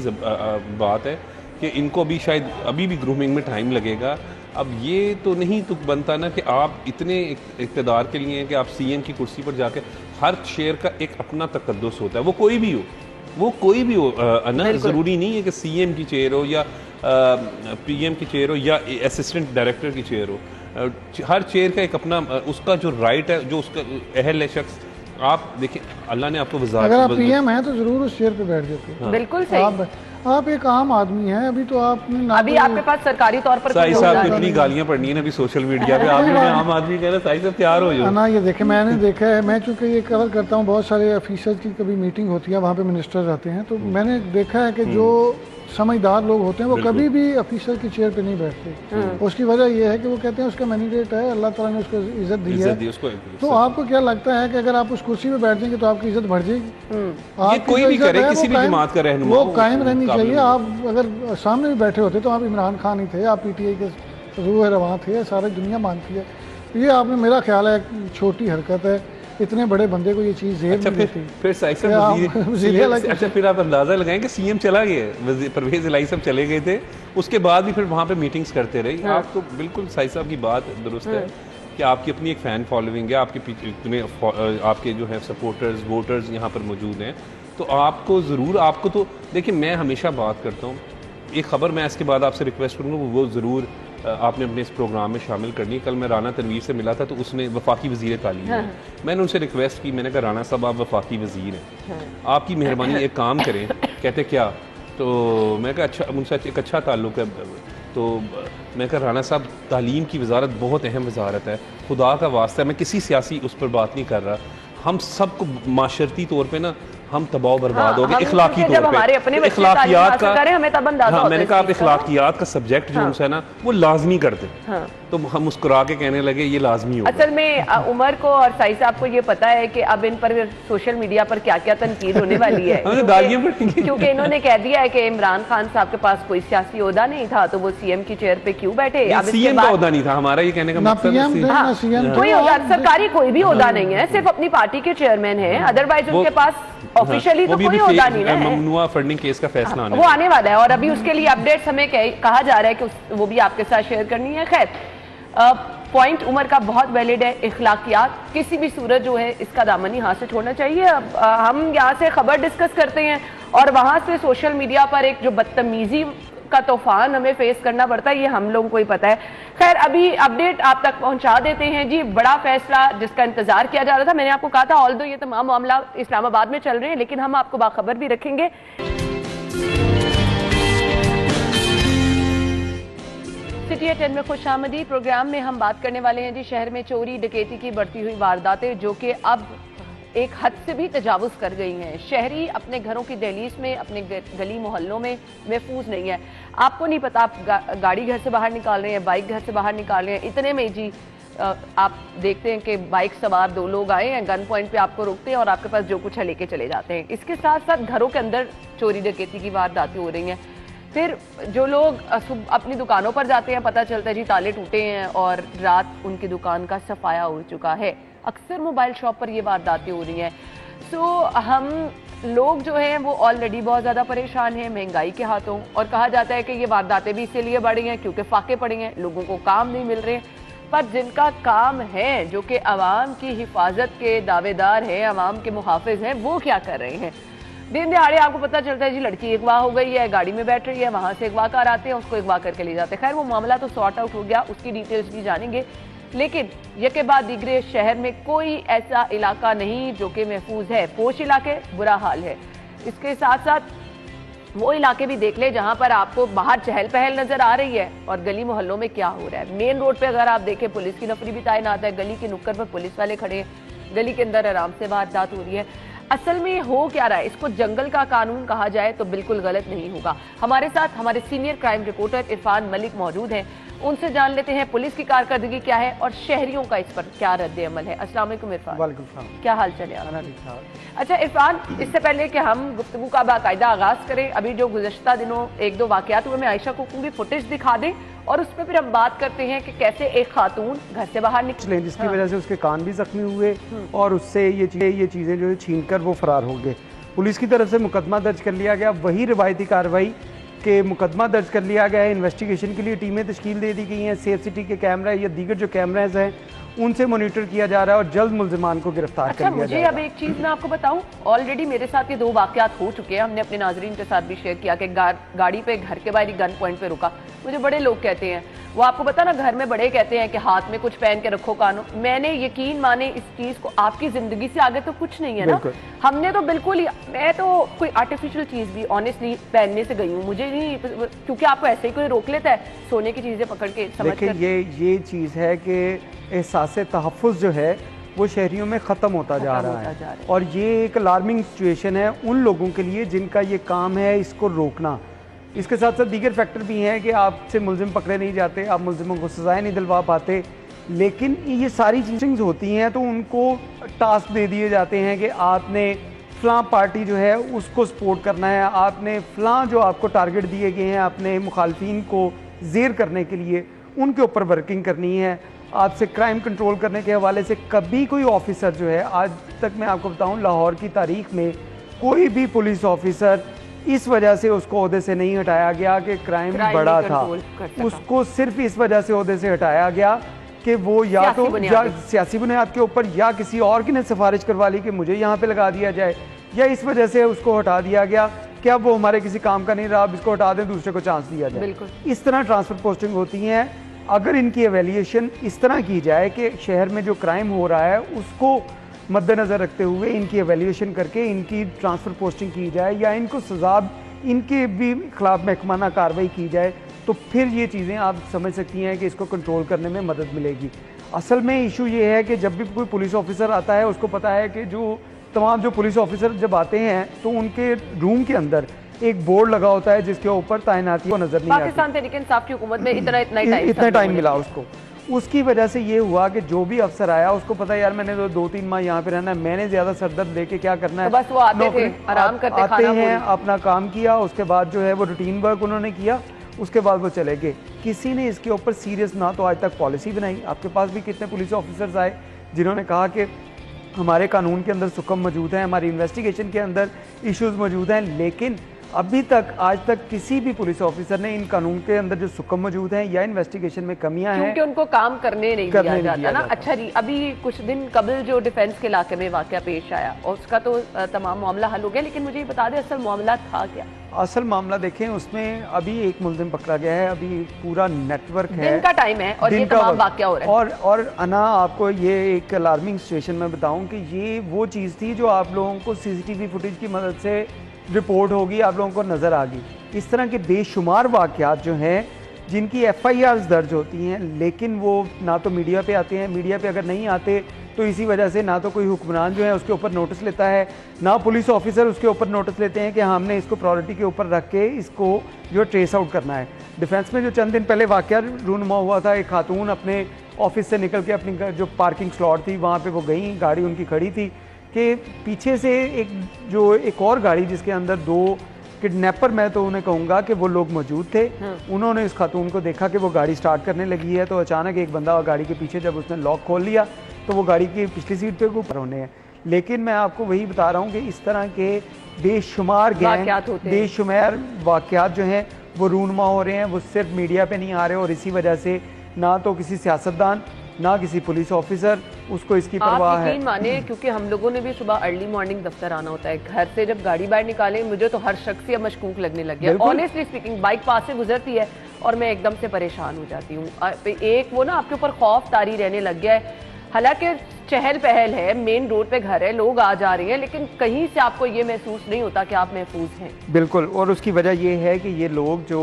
बात है कि इनको अभी शायद अभी भी ग्रूमिंग में टाइम लगेगा। अब ये तो नहीं तुक बनता ना कि आप इतने इक़्तिदार के लिए हैं कि आप सीएम की कुर्सी पर जाके, हर शेयर का एक अपना तकद्दुस होता है, वो कोई भी हो ना, ज़रूरी नहीं है कि सीएम की चेयर हो या पीएम की चेयर हो या असिस्टेंट डायरेक्टर की चेयर हो। हर चेयर का एक अपना उसका जो राइट है, जो उसका अहल है शख्स। आप देखिए अल्लाह ने आपको वज़ारत, अगर आप पीएम हैं तो जरूर उस चेयर पे बैठ जाते हैं। बिल्कुल सही। आप एक आम आदमी हैं, अभी तो आपने अभी आपके पास सरकारी तौर पर साई साहब इतनी गालियां पड़नी है ना अभी सोशल मीडिया पे, आप आम आदमी कह रहे साई साहब तैयार हो जाओ ना। ये देखे मैंने देखा है, मैं चूंकि ये कवर करता हूँ, बहुत सारे ऑफिसर्स की कभी मीटिंग होती है, वहाँ पे मिनिस्टर आते हैं, तो मैंने देखा है कि जो समझदार लोग होते हैं वो कभी भी ऑफिसर की चेयर पे नहीं बैठते। उसकी वजह यह है कि वो कहते हैं उसका मैंडेट है, अल्लाह ताला ने उसको इज्जत दी है। तो आपको क्या लगता है कि अगर आप उस कुर्सी पे बैठ जाएंगे तो आपकी इज्जत बढ़ जाएगी? ये कोई भी करे, किसी भी जमात का रहनुमा, वो कायम रहनी चाहिए। आप अगर सामने भी बैठे होते तो आप इमरान खान ही थे, आप पीटीआई के रूह रवां थे, सारी दुनिया मानती है। ये आपने, मेरा ख्याल है, छोटी हरकत है, इतने बड़े बंदे को ये चीज़ जेब नहीं देती। फिर अच्छा, फिर आप अंदाजा लगाएं कि सीएम चला गया, परवेज इलाही साहब चले गए थे, उसके बाद भी फिर वहाँ पे मीटिंग्स करते रहे। आप तो बिल्कुल साई साहब की बात दुरुस्त है कि आपकी अपनी एक फ़ैन फॉलोइंग है, आपके जो है सपोर्टर्स वोटर्स यहाँ पर मौजूद हैं, तो आपको ज़रूर, आपको तो देखिए, मैं हमेशा बात करता हूँ, एक ख़बर मैं इसके बाद आपसे रिक्वेस्ट करूँगा वो ज़रूर आपने अपने इस प्रोग्राम में शामिल करनी है। कल मैं राना तनवीर से मिला था तो उसने वफाकी वज़ीर तालीम है, मैंने उनसे रिक्वेस्ट की, मैंने कहा राना साहब आप वफाकी वज़ीर हैं, आपकी मेहरबानी एक काम करें। कहते क्या? तो मैं कहा अच्छा, उनसे एक अच्छा ताल्लुक़ है। तो मैं कहा राना साहब तालीम की वजारत बहुत अहम वजारत है, खुदा का वास्ता है, मैं किसी सियासी उस पर बात नहीं कर रहा, हम सबको माशरती तौर पे ना हम तबाह बर्बाद हो गए, इखलाकी तौर पे, इखलाकियात का। हाँ, मैंने कहा आप इखलाकियात का सब्जेक्ट जो है ना वो लाजमी कर दें। तो तो हम मुस्कुरा के कहने लगे ये लाजमी होगा। असल में उमर को और साई साहब को ये पता है कि अब इन पर सोशल मीडिया पर क्या क्या तनकीद होने वाली है, क्योंकि इन्होंने कह दिया है कि इमरान खान साहब के पास कोई सियासी ओहदा नहीं था तो वो सीएम की चेयर पे क्यों बैठे। अब सीएम का ओहदा नहीं था हमारा, ये कहने का मतलब कोई ओहदा सरकारी कोई भी ओहदा नहीं है, सिर्फ अपनी पार्टी के चेयरमैन है, अदरवाइज उनके पास ऑफिशियली तो कोई ओहदा नहीं है। ममनुआ फंडिंग केस का फैसला वो आने वाला है और अभी उसके लिए अपडेट्स हमें कहा जा रहा है कि वो भी आपके साथ शेयर करनी है। खैर पॉइंट उमर का बहुत वैलिड है, इखलाकियात किसी भी सूरत जो है इसका दामन ही हाथ से छोड़ना चाहिए। अब हम यहाँ से खबर डिस्कस करते हैं और वहां से सोशल मीडिया पर एक जो बदतमीजी का तूफान हमें फेस करना पड़ता है, ये हम लोगों को ही पता है। खैर अभी अपडेट आप तक पहुंचा देते हैं जी। बड़ा फैसला जिसका इंतजार किया जा रहा था, मैंने आपको कहा था ऑल्दो ये तमाम मामला इस्लामाबाद में चल रहे हैं, लेकिन हम आपको बाखबर भी रखेंगे। सिटी 10 में खुशामदी प्रोग्राम में हम बात करने वाले हैं जी शहर में चोरी डकैती की बढ़ती हुई वारदातें जो कि अब एक हद से भी तजावुज कर गई हैं। शहरी अपने घरों की दहलीज में, अपने गली मोहल्लों में महफूज नहीं है। आपको नहीं पता आप गाड़ी घर से बाहर निकाल रहे हैं, बाइक घर से बाहर निकाल रहे हैं, इतने में जी आप देखते हैं कि बाइक सवार 2 लोग आए हैं, गन पॉइंट पे आपको रोकते हैं और आपके पास जो कुछ है लेके चले जाते हैं। इसके साथ साथ घरों के अंदर चोरी डकैती की वारदातें हो रही हैं। फिर जो लोग अपनी दुकानों पर जाते हैं, पता चलता है जी ताले टूटे हैं और रात उनकी दुकान का सफाया हो चुका है। अक्सर मोबाइल शॉप पर ये वारदातें हो रही हैं। सो हम लोग जो हैं वो ऑलरेडी बहुत ज़्यादा परेशान हैं महंगाई के हाथों, और कहा जाता है कि ये वारदातें भी इसीलिए बढ़ी हैं क्योंकि फाके पड़े हैं, लोगों को काम नहीं मिल रहे। पर जिनका काम है, जो कि आवाम की हिफाजत के दावेदार हैं, आवाम के मुहाफिज हैं, वो क्या कर रहे हैं? दिन दिहाड़े आपको पता चलता है जी लड़की अगवा हो गई है, गाड़ी में बैठ रही है, वहां से अगवा कर आते हैं, उसको अगवा करके ले जाते हैं। खैर वो मामला तो सॉर्ट आउट हो गया, उसकी डिटेल्स भी जानेंगे, लेकिन यके बाद दिगरे शहर में कोई ऐसा इलाका नहीं जो कि महफूज है। पोश इलाके बुरा हाल है, इसके साथ साथ वो इलाके भी देख ले जहां पर आपको बाहर चहल पहल नजर आ रही है और गली मोहल्लों में क्या हो रहा है। मेन रोड पे अगर आप देखें पुलिस की नफरी भी तैनात है, गली के नुक्कड़ पर पुलिस वाले खड़े हैं, गली के अंदर आराम से वारदात हो रही है। असल में हो क्या रहा है, इसको जंगल का कानून कहा जाए तो बिल्कुल गलत नहीं होगा। हमारे साथ हमारे senior crime reporter Irfan Malik मौजूद हैं, उनसे जान लेते हैं पुलिस की कारकर्दगी क्या है और शहरियों का इस पर क्या रद्द अमल है। अस्सलाम वालेकुम इरफान। वालेकुम सलाम। क्या हाल चल रहा है? अच्छा इरफान, इससे पहले कि हम गुफ्तगू का बाकायदा आगाज करें, अभी जो गुज़श्ता दिनों 1-2 वाकयात हुए, मैं आयशा को कहूंगी फुटेज दिखा दें और उस पर फिर हम बात करते हैं कि कैसे एक खातून घर से बाहर निकले जिसकी वजह से उसके कान भी जख्मी हुए और उससे ये चीज़ें जो है छीनकर वो फरार हो गए। पुलिस की तरफ से मुकदमा दर्ज कर लिया गया, वही रिवायती कार्रवाई के मुकदमा दर्ज कर लिया गया है। इन्वेस्टिगेशन के लिए टीमें तश्कील दे दी गई हैं, सेफ सिटी के कैमरा या दीगर जो कैमराज हैं उनसे मॉनिटर किया जा रहा है और जल्द मुल्जिमान को गिरफ्तार कर लिया जाएगा। मुझे अब एक चीज़ मैं आपको बताऊं, ऑलरेडी मेरे साथ ये 2 वाकयात हो चुके हैं, हमने अपने नाजरीन के साथ भी शेयर किया कि गाड़ी पे घर के बाहर गन पॉइंट पे रुका। मुझे बड़े लोग कहते हैं, वो आपको पता ना घर में बड़े कहते हैं कि हाथ में कुछ पहन के रखो कानों। मैंने यकीन माने इस चीज़ को, आपकी जिंदगी से आगे तो कुछ नहीं है ना। हमने तो बिल्कुल ही, मैं तो कोई आर्टिफिशियल चीज़ भी ऑनेस्टली पहनने से गई हूँ, मुझे नहीं, क्योंकि आपको ऐसे ही कोई रोक लेता है सोने की चीज़ें पकड़ के समझ कर। ये चीज़ है कि एहसास तहफ़्फ़ुज़ जो है वो शहरियों में ख़त्म होता जा रहा है और ये एक अलार्मिंग सिचुएशन है उन लोगों के लिए जिनका ये काम है इसको रोकना। इसके साथ साथ दीगर फैक्टर भी हैं कि आपसे मुल्ज़िम पकड़े नहीं जाते, आप मुल्ज़िमों को सज़ाएं नहीं दिलवा पाते, लेकिन ये सारी चीज़ें होती हैं तो उनको टास्क दे दिए जाते हैं कि आपने फ़लाँ पार्टी जो है उसको सपोर्ट करना है, आपने फ़लाँ जो आपको टारगेट दिए गए हैं अपने मुखालफिन को ज़ेर करने के लिए उनके ऊपर वर्किंग करनी है। आपसे क्राइम कंट्रोल करने के हवाले से कभी कोई ऑफिसर जो है, आज तक मैं आपको बताऊं लाहौर की तारीख में कोई भी पुलिस ऑफिसर इस वजह से उसको ओहदे से नहीं हटाया गया कि क्राइम बड़ा था, उसको सिर्फ इस वजह से ओहदे से हटाया गया कि वो या तो सियासी बुनियाद के ऊपर या किसी और की ने सिफारिश करवा ली कि मुझे यहाँ पे लगा दिया जाए, या इस वजह से उसको हटा दिया गया कि अब वो हमारे किसी काम का नहीं रहा, अब इसको हटा दें, दूसरे को चांस दिया जाए। इस तरह ट्रांसफर पोस्टिंग होती हैं। अगर इनकी एवेल्यूएशन इस तरह की जाए कि शहर में जो क्राइम हो रहा है उसको मद्देनज़र रखते हुए इनकी एवेल्यूएशन करके इनकी ट्रांसफ़र पोस्टिंग की जाए या इनको सज़ा, इनके भी खिलाफ महकमाना कार्रवाई की जाए, तो फिर ये चीज़ें आप समझ सकती हैं कि इसको कंट्रोल करने में मदद मिलेगी। असल में इशू ये है कि जब भी कोई पुलिस ऑफिसर आता है उसको पता है कि जो पुलिस ऑफिसर जब आते हैं तो उनके रूम के अंदर एक बोर्ड लगा होता है जिसके ऊपर तैनाती को नजर नहीं आती। पाकिस्तान तहरीक इंसाफ की हुकूमत में इतना टाइम मिला उसको, उसकी वजह से ये हुआ कि जो भी अफसर आया उसको पता यार मैंने तो 2-3 माह यहाँ पे रहना है, मैंने ज्यादा सरदर्द लेके क्या करना है, तो बस वो आते थे, आराम करते, आते खाना हैं, अपना काम किया, उसके बाद जो है वो रूटीन वर्क उन्होंने किया, उसके बाद वो चले गए। किसी ने इसके ऊपर सीरियस ना तो आज तक पॉलिसी बनाई। आपके पास भी कितने पुलिस ऑफिसर्स आए जिन्होंने कहा कि हमारे कानून के अंदर सुकम मौजूद है, हमारी इन्वेस्टिगेशन के अंदर इश्यूज मौजूद हैं, लेकिन अभी तक आज तक किसी भी पुलिस ऑफिसर ने इन कानून के अंदर जो सुकम मौजूद हैं या इन्वेस्टिगेशन में कमियां हैं, क्योंकि उनको काम करने नहीं दिया जाता ना। अच्छा जी, अभी कुछ दिन कबल जो डिफेंस के इलाके में वाकया पेश आया और उसका तो तमाम मामला हल हो गया, लेकिन मुझे ये बता दें असल मामला था क्या? असल मामला देखें, उसमें अभी एक मुल्जिम पकड़ा गया है, अभी पूरा नेटवर्क है, दिन का टाइम है और ये तमाम वाकया हो रहा है। और अना आपको ये एक अलार्मिंग सिचुएशन में बताऊं कि ये वो चीज़ थी जो आप लोगों को सीसीटीवी फुटेज की मदद से रिपोर्ट होगी, आप लोगों को नज़र आ गई। इस तरह के बेशुमार वाक़यात जो हैं जिनकी FIRs दर्ज होती हैं, लेकिन वो ना तो मीडिया पे आते हैं, मीडिया पे अगर नहीं आते तो इसी वजह से ना तो कोई हुक्मरान जो है उसके ऊपर नोटिस लेता है, ना पुलिस ऑफिसर उसके ऊपर नोटिस लेते हैं कि हमने इसको प्रायोरिटी के ऊपर रख के इसको जो ट्रेस आउट करना है। डिफेंस में जो चंद दिन पहले वाक़या रूनुमा हुआ था, एक खातून अपने ऑफिस से निकल के अपनी जो पार्किंग स्लॉट थी वहाँ पर वो गई, गाड़ी उनकी खड़ी थी कि पीछे से एक और गाड़ी जिसके अंदर 2 किडनैपर, मैं तो उन्हें कहूँगा कि वो लोग मौजूद थे, उन्होंने इस खातून को देखा कि वो गाड़ी स्टार्ट करने लगी है, तो अचानक एक बंदा गाड़ी के पीछे जब उसने लॉक खोल लिया तो वो गाड़ी की पिछली सीट पे ऊपर होने हैं। लेकिन मैं आपको वही बता रहा हूँ कि इस तरह के बेशुमार गैंग, बेशुमार वाक़यात जो हैं वो रूनुमा हो रहे हैं, वो सिर्फ मीडिया पे नहीं आ रहे, और इसी वजह से ना तो किसी सियासतदान ना किसी पुलिस ऑफिसर उसको इसकी परवाह है। यकीन माने, क्योंकि हम लोगों ने भी सुबह अर्ली मॉर्निंग दफ्तर आना होता है, घर से जब गाड़ी बाहर निकाले मुझे तो हर शख्स या मशकूक लगने लग गया। ऑनेस्टली स्पीकिंग, बाइक पास से गुजरती है और मैं एकदम से परेशान हो जाती हूँ। एक वो ना आपके ऊपर खौफ तारी रहने लग गया है। हालांकि चहल पहल है, मेन रोड पे घर है, लोग आ जा रहे हैं, लेकिन कहीं से आपको ये महसूस नहीं होता कि आप महफूज हैं। बिल्कुल, और उसकी वजह ये है कि ये लोग जो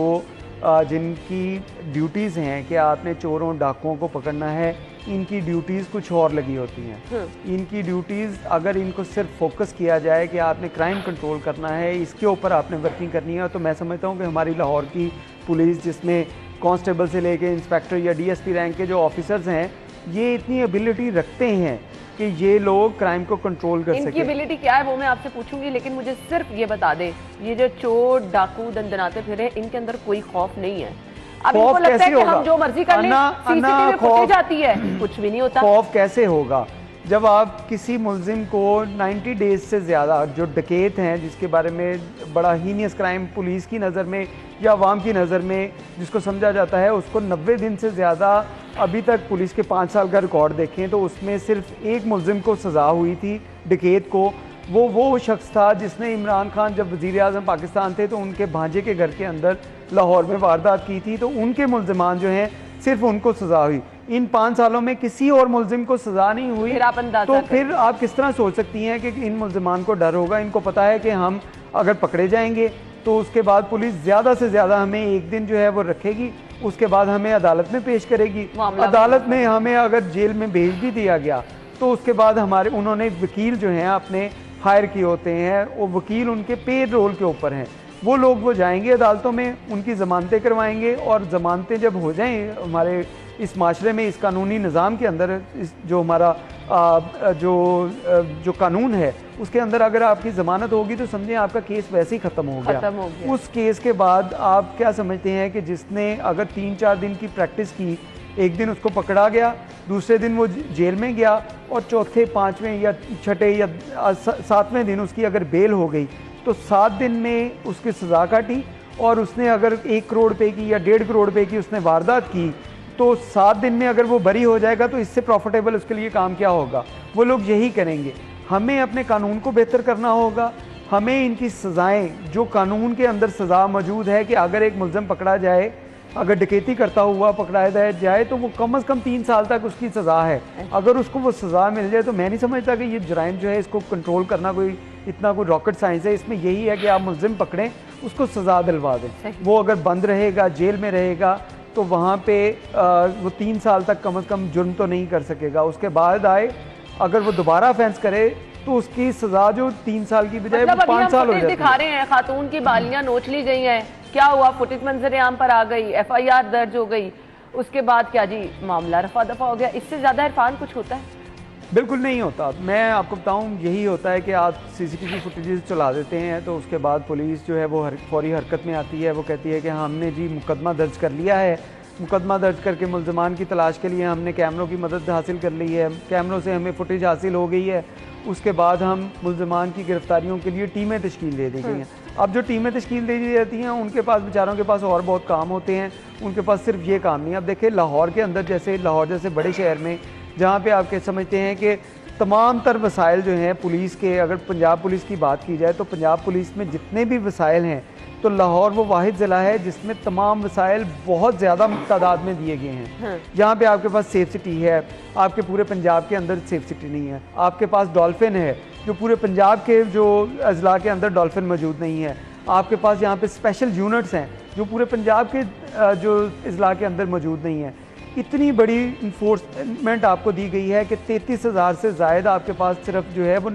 जिनकी ड्यूटीज़ हैं कि आपने चोरों डाकुओं को पकड़ना है, इनकी ड्यूटीज़ कुछ और लगी होती हैं। इनकी ड्यूटीज़ अगर इनको सिर्फ फोकस किया जाए कि आपने क्राइम कंट्रोल करना है, इसके ऊपर आपने वर्किंग करनी है, तो मैं समझता हूँ कि हमारी लाहौर की पुलिस, जिसमें कांस्टेबल से लेके इंस्पेक्टर या DSP रैंक के जो ऑफिसर्स हैं, ये इतनी एबिलिटी रखते हैं कि ये लोग क्राइम को कंट्रोल कर सकें। इनकी एबिलिटी क्या है वो मैं आपसे पूछूंगी, लेकिन मुझे सिर्फ ये बता दें, ये जो चोर डाकू दंदनाते फिरे, इनके अंदर कोई खौफ नहीं है। अब इनको लगता है कि हम जो मर्जी कर लें, CCTV फुटेज जाती है, कुछ भी नहीं होता। खौफ कैसे होगा जब आप किसी मुल्जिम को 90 डेज से ज़्यादा, जो डकैत हैं जिसके बारे में बड़ा हीनियस क्राइम पुलिस की नज़र में या अवाम की नज़र में जिसको समझा जाता है, उसको 90 दिन से ज़्यादा, अभी तक पुलिस के 5 साल का रिकॉर्ड देखें तो उसमें सिर्फ एक मुल्जिम को सज़ा हुई थी, डकैत को। वो शख्स था जिसने इमरान खान जब वज़ीर आज़म पाकिस्तान थे तो उनके भांजे के घर के अंदर लाहौर में वारदात की थी, तो उनके मुल्जिमान जो हैं सिर्फ उनको सज़ा हुई। इन 5 सालों में किसी और मुल्जिम को सज़ा नहीं हुई, तो फिर आप किस तरह सोच सकती हैं कि इन मुल्जिमान को डर होगा? इनको पता है कि हम अगर पकड़े जाएंगे तो उसके बाद पुलिस ज़्यादा से ज़्यादा हमें एक दिन जो है वो रखेगी, उसके बाद हमें अदालत में पेश करेगी। अदालत में हमें अगर जेल में भेज भी दिया गया तो उसके बाद उन्होंने वकील जो हैं अपने हायर किए होते हैं, वो वकील उनके पे रोल के ऊपर हैं, वो लोग वो जाएंगे अदालतों में, उनकी ज़मानतें करवाएंगे, और ज़मानतें जब हो जाएं हमारे इस माशरे में, इस कानूनी निज़ाम के अंदर, इस जो हमारा जो कानून है उसके अंदर अगर आपकी ज़मानत होगी तो समझें आपका केस वैसे ही ख़त्म हो गया। उस केस के बाद आप क्या समझते हैं कि जिसने अगर 3-4 दिन की प्रैक्टिस की, एक दिन उसको पकड़ा गया, दूसरे दिन वो जेल में गया, और चौथे, 5वें या 6ठे या 7वें दिन उसकी अगर बेल हो गई तो 7 दिन में उसकी सज़ा काटी, और उसने अगर 1 करोड़ रुपए की या 1.5 करोड़ रुपए की उसने वारदात की, तो 7 दिन में अगर वो बरी हो जाएगा तो इससे प्रॉफिटेबल उसके लिए काम क्या होगा? वो लोग यही करेंगे। हमें अपने कानून को बेहतर करना होगा, हमें इनकी सज़ाएँ, जो कानून के अंदर सज़ा मौजूद है कि अगर एक मुल्ज़िम पकड़ा जाए, अगर डकैती करता हुआ पकड़ाया जाए तो वो कम से कम 3 साल तक उसकी सज़ा है। अगर उसको वो सज़ा मिल जाए तो मैं नहीं समझता कि ये जराइम जो है इसको कंट्रोल करना कोई इतना कोई रॉकेट साइंस है। इसमें यही है कि आप मुल्ज़िम पकड़ें, उसको सज़ा दिलवा दें। वो अगर बंद रहेगा, जेल में रहेगा, तो वहाँ पे वो 3 साल तक कम से कम जुर्म तो नहीं कर सकेगा। उसके बाद आए, अगर वो दोबारा ऑफेंस करे तो उसकी सज़ा जो 3 साल की बजाय 5 साल हो जाती है। दिखा रहे हैं खातून की बालियां नोच ली गई हैं, क्या हुआ? फुटेज मंजर आम पर आ गई, FIR दर्ज हो गई, उसके बाद क्या जी मामला रफा दफा हो गया, इससे ज़्यादा इरफान कुछ होता है? बिल्कुल नहीं होता। मैं आपको बताऊं, यही होता है कि आप सीसीटीवी फुटेजेस चला देते हैं तो उसके बाद पुलिस जो है वो फौरी हरकत में आती है। वो कहती है कि हमने जी मुकदमा दर्ज कर लिया है, मुकदमा दर्ज करके मुल्ज़मान की तलाश के लिए हमने कैमरों की मदद हासिल कर ली है, कैमरों से हमें फुटेज हासिल हो गई है। उसके बाद हम मुल्ज़मान की गिरफ्तारियों के लिए टीमें तश्कील दे दी गई हैं। अब जो टीमें तश्कील दे दी जाती हैं उनके पास, बेचारों के पास और बहुत काम होते हैं, उनके पास सिर्फ ये काम नहीं। अब देखिए लाहौर के अंदर, जैसे लाहौर जैसे बड़े शहर में जहाँ पे आप समझते हैं कि तमाम तर वसाइल जो हैं पुलिस के, अगर पंजाब पुलिस की बात की जाए तो पंजाब पुलिस में जितने भी वसाइल हैं तो लाहौर वो वाहिद ज़िला है जिसमें तमाम वसाइल बहुत ज़्यादा तादाद में दिए गए हैं। यहाँ पे आपके पास सेफ सिटी है, आपके पूरे पंजाब के अंदर सेफ सिटी नहीं है। आपके पास डॉल्फिन है जो पूरे पंजाब के जो अजला के अंदर डॉल्फिन मौजूद नहीं है। आपके पास यहाँ पे स्पेशल यूनिट्स हैं जो पूरे पंजाब के जो अजला के अंदर मौजूद नहीं है। इतनी बड़ी इन्फोर्समेंट आपको दी गई है कि 33,000 से ज़्यादा आपके पास सिर्फ जो है वो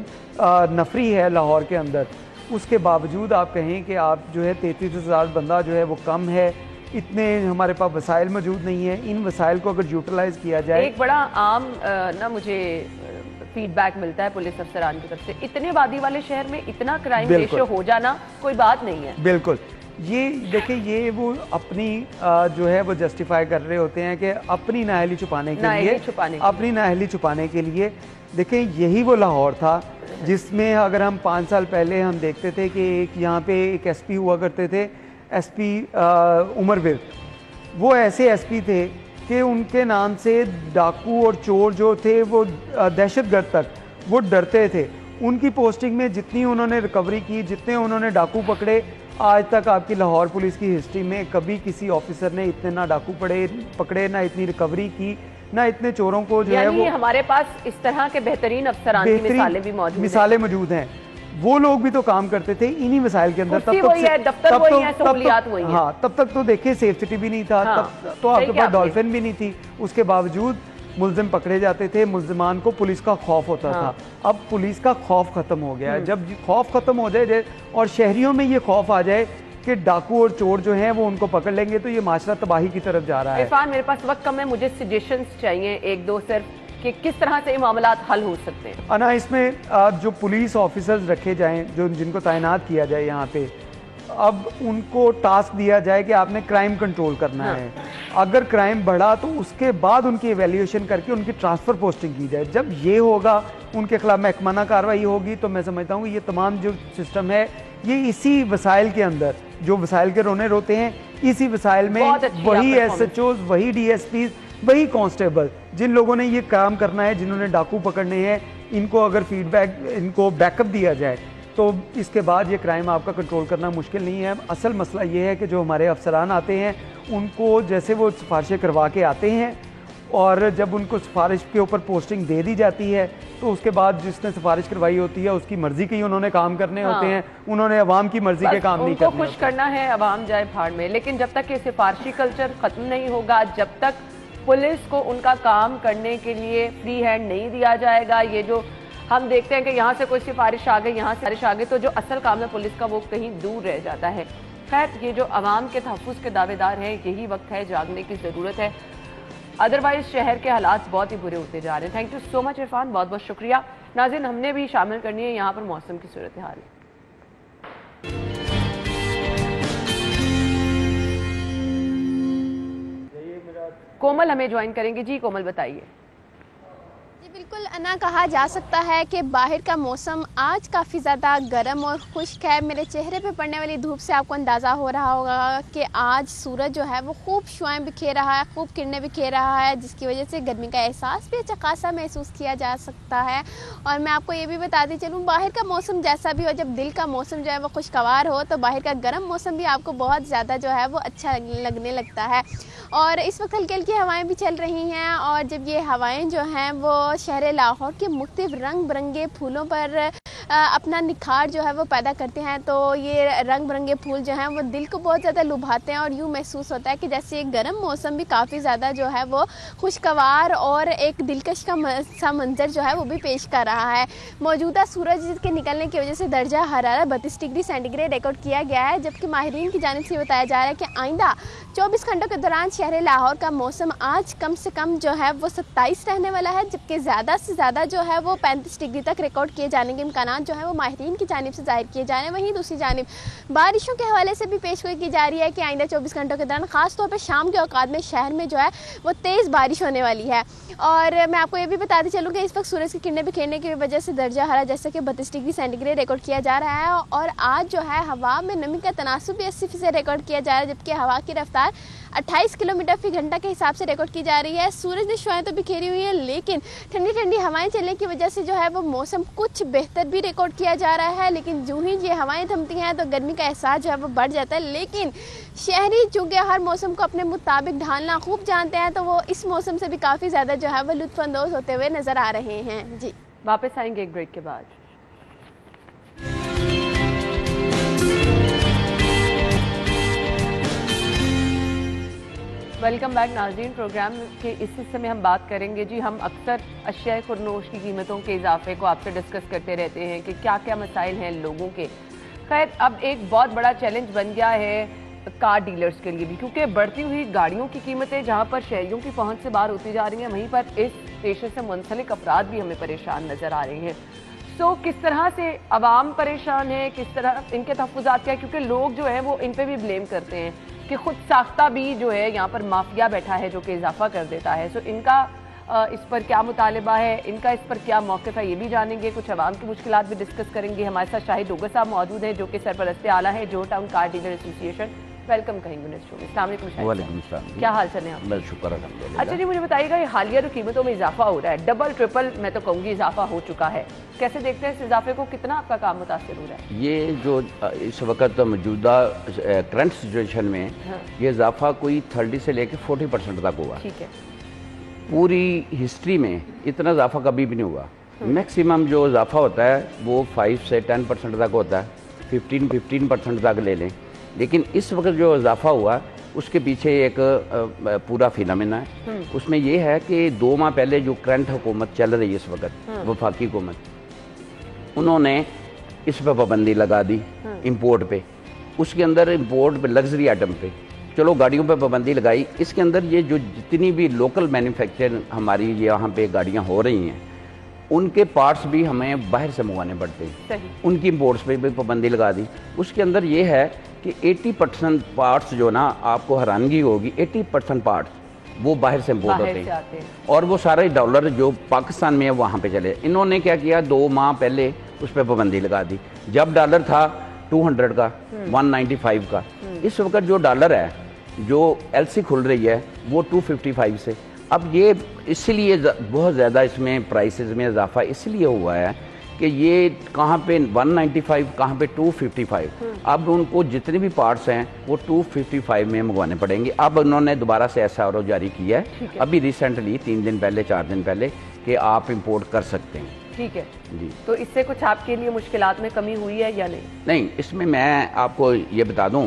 नफरी है लाहौर के अंदर। उसके बावजूद आप कहें कि आप जो है 33,000 बंदा जो है वो कम है, इतने हमारे पास वसाइल मौजूद नहीं है। इन वसाइल को अगर यूटिलाइज़ किया जाए, एक बड़ा आम ना मुझे फीडबैक मिलता है पुलिस अफसरान की तरफ से, इतने आबादी वाले शहर में इतना क्राइम रेशियो हो जाना कोई बात नहीं है। बिल्कुल, ये देखिए ये वो अपनी जो है वो जस्टिफाई कर रहे होते हैं कि अपनी नाअहली छुपाने के लिए, अपनी नाअहली छुपाने के लिए। देखिए यही वो लाहौर था जिसमें अगर हम 5 साल पहले हम देखते थे कि एक यहाँ पे एक एसपी हुआ करते थे, एसपी उमर विर्क। वो ऐसे एसपी थे कि उनके नाम से डाकू और चोर जो थे वो दहशतगर्द तक वो डरते थे। उनकी पोस्टिंग में जितनी उन्होंने रिकवरी की, जितने उन्होंने डाकू पकड़े, आज तक आपकी लाहौर पुलिस की हिस्ट्री में कभी किसी ऑफिसर ने इतने ना डाकू पकड़े, ना इतनी रिकवरी की, ना इतने चोरों को जो है वो। हमारे पास इस तरह के बेहतरीन अफसरान की मिसालें भी मौजूद हैं। वो लोग भी तो काम करते थे इन्हीं मिसाइल के अंदर। तब तक तो देखिए सेफ सिटी भी नहीं था, तब तो आपके पास डॉल्फिन भी नहीं थी। उसके बावजूद मुल्जिम पकड़े जाते थे, मुल्जिमान को पुलिस का खौफ होता था। अब पुलिस का खौफ खत्म हो गया है। जब खौफ खत्म हो जाए और शहरियों में ये खौफ आ जाए कि डाकू और चोर जो हैं वो उनको पकड़ लेंगे तो ये माशरा तबाही की तरफ जा रहा है। इरफान, मेरे पास वक्त कम है, मुझे सजेशंस चाहिए एक दो सिर्फ कि किस तरह से ये मामला हल हो सकते हैं। अना, इसमें जो पुलिस ऑफिसर्स रखे जाएं, जो जिनको तैनात किया जाए यहाँ पे, अब उनको टास्क दिया जाए कि आपने क्राइम कंट्रोल करना है। अगर क्राइम बढ़ा तो उसके बाद उनकी एवेल्यूएशन करके उनकी ट्रांसफ़र पोस्टिंग की जाए। जब ये होगा, उनके खिलाफ महकमाना कार्रवाई होगी, तो मैं समझता हूँ ये तमाम जो सिस्टम है ये इसी वसाइल के अंदर, जो वसाइल के रोने रोते हैं, इसी वसाइल में वही SHOs, वही DSPs, वही कांस्टेबल, जिन लोगों ने ये काम करना है, जिन्होंने डाकू पकड़ने हैं, इनको अगर इनको बैकअप दिया जाए तो इसके बाद ये क्राइम आपका कंट्रोल करना मुश्किल नहीं है। असल मसला ये है कि जो हमारे अफसरान आते हैं उनको जैसे वो सिफारिशें करवा के आते हैं और जब उनको सिफारिश के ऊपर पोस्टिंग दे दी जाती है तो उसके बाद जिसने सिफारिश करवाई होती है उसकी मर्जी के ही उन्होंने काम करने होते हैं। उन्होंने अवाम की मर्जी के काम नहीं करने। उनको खुश करना है, अवाम जाए भाड़ में। लेकिन जब तक ये सिफारशी कल्चर खत्म नहीं होगा, जब तक पुलिस को उनका काम करने के लिए फ्री हैंड नहीं दिया जाएगा, ये जो हम देखते हैं कि यहाँ से कोई सिफारिश आ गई, यहाँ से सिफारिश आ गई, तो जो असल काम है पुलिस का वो कहीं दूर रह जाता है। खैर, ये जो अवाम के तहफ़्फ़ुज़ के दावेदार हैं, यही वक्त है, जागने की ज़रूरत है। अदरवाइज शहर के हालात बहुत ही बुरे होते जा रहे हैं। Thank you so much Irfan, बहुत बहुत शुक्रिया। नाज़रीन, हमने भी शामिल करनी है यहाँ पर मौसम की सूरत हाल। कोमल हमें ज्वाइन करेंगे। जी कोमल, बताइए। बिल्कुल अना, कहा जा सकता है कि बाहर का मौसम आज काफ़ी ज़्यादा गर्म और खुश्क है। मेरे चेहरे पे पड़ने वाली धूप से आपको अंदाज़ा हो रहा होगा कि आज सूरज जो है वो खूब शुआएं बिखेर रहा है, खूब किरणें बिखेर रहा है, जिसकी वजह से गर्मी का एहसास भी अच्छा खासा महसूस किया जा सकता है। और मैं आपको ये भी बताती चलूँ, बाहर का मौसम जैसा भी हो, जब दिल का मौसम जो है वो खुशगवार हो तो बाहर का गर्म मौसम भी आपको बहुत ज़्यादा जो है वो अच्छा लगने लगता है। और इस वक्त हल्की हल्की हवाएँ भी चल रही हैं और जब ये हवाएँ जो हैं वो शहर लाहौर के मुख्तलिफ रंग बिरंगे फूलों पर अपना निखार जो है वो पैदा करते हैं। तो ये रंग बिरंगे फूल जो हैं वो दिल को बहुत ज़्यादा लुभाते हैं और यूँ महसूस होता है कि जैसे गर्म मौसम भी काफ़ी ज़्यादा जो है वो खुशगवार और एक दिलकश सा मंजर जो है वो भी पेश कर रहा है। मौजूदा सूरज के निकलने की वजह से दर्जा हरारत 32 डिग्री सेंटीग्रेड रिकॉर्ड किया गया है, जबकि माहिरीन की जानिब से बताया जा रहा है कि आइंदा 24 घंटों के दौरान शहर लाहौर का मौसम आज कम से कम जो है वो 27 रहने वाला है, जबकि ज़्यादा से ज़्यादा जो है वो 35 डिग्री तक रिकॉर्ड किए जाने के इम्कान जो है वो माहिरीन की जानिब से जाहिर किए जा रहे हैं। वहीं दूसरी जानिब बारिशों के हवाले से भी पेशगोई की जा रही है कि आइंदा 24 घंटों के दौरान खासतौर पर शाम के औकात में शहर में जो है वो तेज़ बारिश होने वाली है। और मैं आपको ये भी बताते चलूँ कि इस वक्त सूरज की किरणें बिखेरने की वजह से दर्जा हरा जैसे कि 32 डिग्री सेंटीग्रेड रिकॉर्ड किया जा रहा है और आज जो है हवा में नमी का तनासुब भी 80% रिकॉर्ड किया जा रहा है, जबकि हवा की रफ्तार 28 किलोमीटर फी घंटा के हिसाब से रिकॉर्ड की जा रही है। सूरज ने शुआएं तो बिखेरी हुई है, लेकिन ठंडी ठंडी हवाएं चलने की वजह से जो है वो मौसम कुछ बेहतर भी रिकॉर्ड किया जा रहा है। लेकिन जो ही ये हवाएं थमती हैं तो गर्मी का एहसास जो है वो बढ़ जाता है। लेकिन शहरी चूँकि हर मौसम को अपने मुताबिक ढालना खूब जानते हैं, तो वो इस मौसम से भी काफ़ी ज़्यादा जो है वो लुत्फानंदोज होते हुए नज़र आ रहे हैं। जी वापस आएंगे एक ब्रेक के बाद। वेलकम बैक नाज़रीन। प्रोग्राम के इस हिस्से में हम बात करेंगे जी, हम अक्सर अशिया खुरनोश की कीमतों के इजाफे को आपसे डिस्कस करते रहते हैं कि क्या क्या मसाइल हैं लोगों के। खैर अब एक बहुत बड़ा चैलेंज बन गया है कार डीलर्स के लिए भी, क्योंकि बढ़ती हुई गाड़ियों की कीमतें जहां पर शहरियों की पहुंच से बाहर होती जा रही हैं, वहीं पर इस पेशे से मुंसलिक अफराद भी हमें परेशान नजर आ रहे हैं। सो किस तरह से अवाम परेशान है, किस तरह इनके तहफ़्फ़ुज़ात क्या है, क्योंकि लोग जो है वो इन पर भी ब्लेम करते हैं कि खुद साख्ता भी जो है यहाँ पर माफिया बैठा है जो कि इजाफा कर देता है। सो इनका इस पर क्या मुतालिबा है, इनका इस पर क्या मौक़िफ़ है, ये भी जानेंगे। कुछ अवाम की मुश्किलात भी डिस्कस करेंगे। हमारे साथ शाहिद डोगर साहब मौजूद हैं जो कि सरपरस्ते आला है जो town car dealer association. Welcome कहेंगे नेक्स्ट शो में। अस्सलाम वालेकुम शाहिद, क्या हाल चल है? मैं शुक्र अल्हम्दुलिल्लाह। अच्छा जी, मुझे बताइएगा ये हालिया जो कीमतों में इजाफा हो रहा है, डबल ट्रिपल मैं तो कहूँगी इजाफा हो चुका है, कैसे देखते हैं इस इजाफे को, कितना आपका काम मुतासिर हो रहा है? ये जो इस वक्त मौजूदा करंट सिचुएशन में ये इजाफा कोई 30 से लेकर 40% तक हुआ। ठीक है। पूरी हिस्ट्री में इतना इजाफा कभी भी नहीं हुआ। मैक्सिमम जो इजाफा होता है वो 5 से 10% तक होता है, 15% तक ले लें। लेकिन इस वक्त जो इजाफा हुआ उसके पीछे एक पूरा फिनोमेना है। उसमें ये है कि 2 माह पहले जो करंट हुकूमत चल रही है इस वक्त, वफाकी हुकूमत, उन्होंने इस पर पाबंदी लगा दी इंपोर्ट पे। उसके अंदर इंपोर्ट पे लग्जरी आइटम पे चलो गाड़ियों पे पाबंदी लगाई, इसके अंदर ये जो जितनी भी लोकल मैन्युफैक्चर हमारी यहाँ पे गाड़ियाँ हो रही हैं उनके पार्ट्स भी हमें बाहर से मंगवाने पड़ते हैं, उनकी इंपोर्ट्स पे भी पाबंदी लगा दी। उसके अंदर ये है कि 80% पार्ट्स जो ना, आपको हैरानगी होगी, 80% पार्ट्स वो बाहर से इंपोर्ट होते हैं और वो सारे डॉलर जो पाकिस्तान में है वहाँ पे चले। इन्होंने क्या किया, 2 माह पहले उस पर पाबंदी लगा दी। जब डॉलर था 200 का, 195 का, इस वक्त जो डॉलर है जो एलसी खुल रही है वो 255 से। अब ये इसलिए बहुत ज़्यादा इसमें प्राइसेस में इजाफा इसलिए हुआ है कि ये कहाँ पे 195, कहाँ पे 255। अब उनको जितने भी पार्ट्स हैं वो 255 में मंगवाने पड़ेंगे। अब उन्होंने दोबारा से SRO जारी किया है अभी रिसेंटली 3 दिन पहले 4 दिन पहले कि आप इंपोर्ट कर सकते हैं। ठीक है जी। तो इससे कुछ आपके लिए मुश्किलात में कमी हुई है या नहीं? नहीं, इसमें मैं आपको ये बता दूं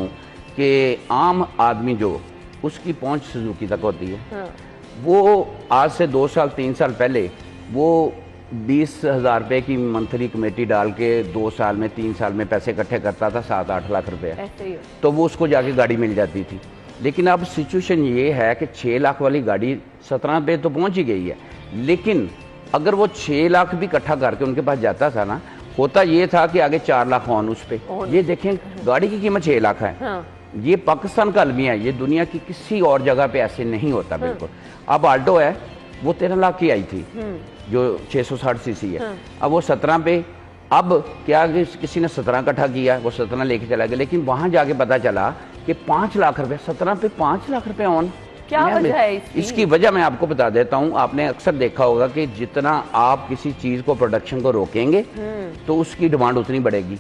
कि आम आदमी जो उसकी पहुंच सुजुकी तक होती है, वो आज से 2 साल 3 साल पहले वो 20,000 रुपये की मंथली कमेटी डाल के 2 साल में 3 साल में पैसे इकट्ठे करता था, 7-8 लाख रुपये, तो वो उसको जाके गाड़ी मिल जाती थी। लेकिन अब सिचुएशन ये है कि 6 लाख वाली गाड़ी 17 पे तो पहुंच ही गई है, लेकिन अगर वो 6 लाख भी इकट्ठा करके उनके पास जाता था ना, होता ये था कि आगे 4 लाख ऑन उस पर। ये देखें, गाड़ी की कीमत 6 लाख है। ये पाकिस्तान का अलमिया है, ये दुनिया की किसी और जगह पे ऐसे नहीं होता बिल्कुल। अब आल्टो है वो 13 लाख की आई थी जो 660 सीसी है, अब वो 17 पे। अब क्या किसी ने 17 इकट्ठा किया, वो 17 लेके चला गया, लेकिन वहां जाके पता चला कि 5 लाख रुपए, 17 पे 5 लाख रुपए ऑन। क्या वजह है इसकी वजह मैं आपको बता देता हूँ। आपने अक्सर देखा होगा कि जितना आप किसी चीज को, प्रोडक्शन को रोकेंगे तो उसकी डिमांड उतनी बढ़ेगी।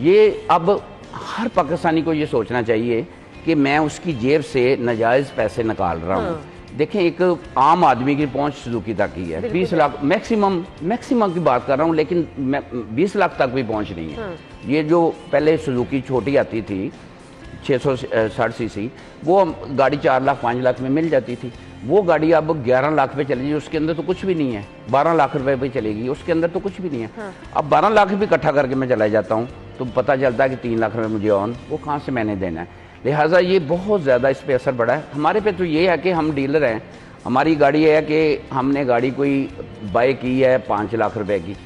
ये अब हर पाकिस्तानी को ये सोचना चाहिए कि मैं उसकी जेब से नाजायज पैसे निकाल रहा हूँ। देखें एक आम आदमी की पहुंच सुजुकी तक ही है, 20 लाख मैक्सिमम की बात कर रहा हूं, लेकिन 20 लाख तक भी पहुंच नहीं है। ये जो पहले सुजुकी छोटी आती थी 660 सीसी, वो गाड़ी 4 लाख 5 लाख में मिल जाती थी। वो गाड़ी अब 11 लाख पे चलेगी, उसके अंदर तो कुछ भी नहीं है। 12 लाख रुपए पे चलेगी, उसके अंदर तो कुछ भी नहीं है। अब 12 लाख भी इकट्ठा करके मैं चला जाता हूँ तो पता चलता है कि 3 लाख रुपये मुझे ऑन, वो कहाँ से मैंने देना है। लिहाजा ये बहुत ज़्यादा इस पर असर पड़ा है। हमारे पे तो ये है कि हम डीलर हैं, हमारी गाड़ी है कि हमने गाड़ी कोई बाय की है 5 लाख रुपए की,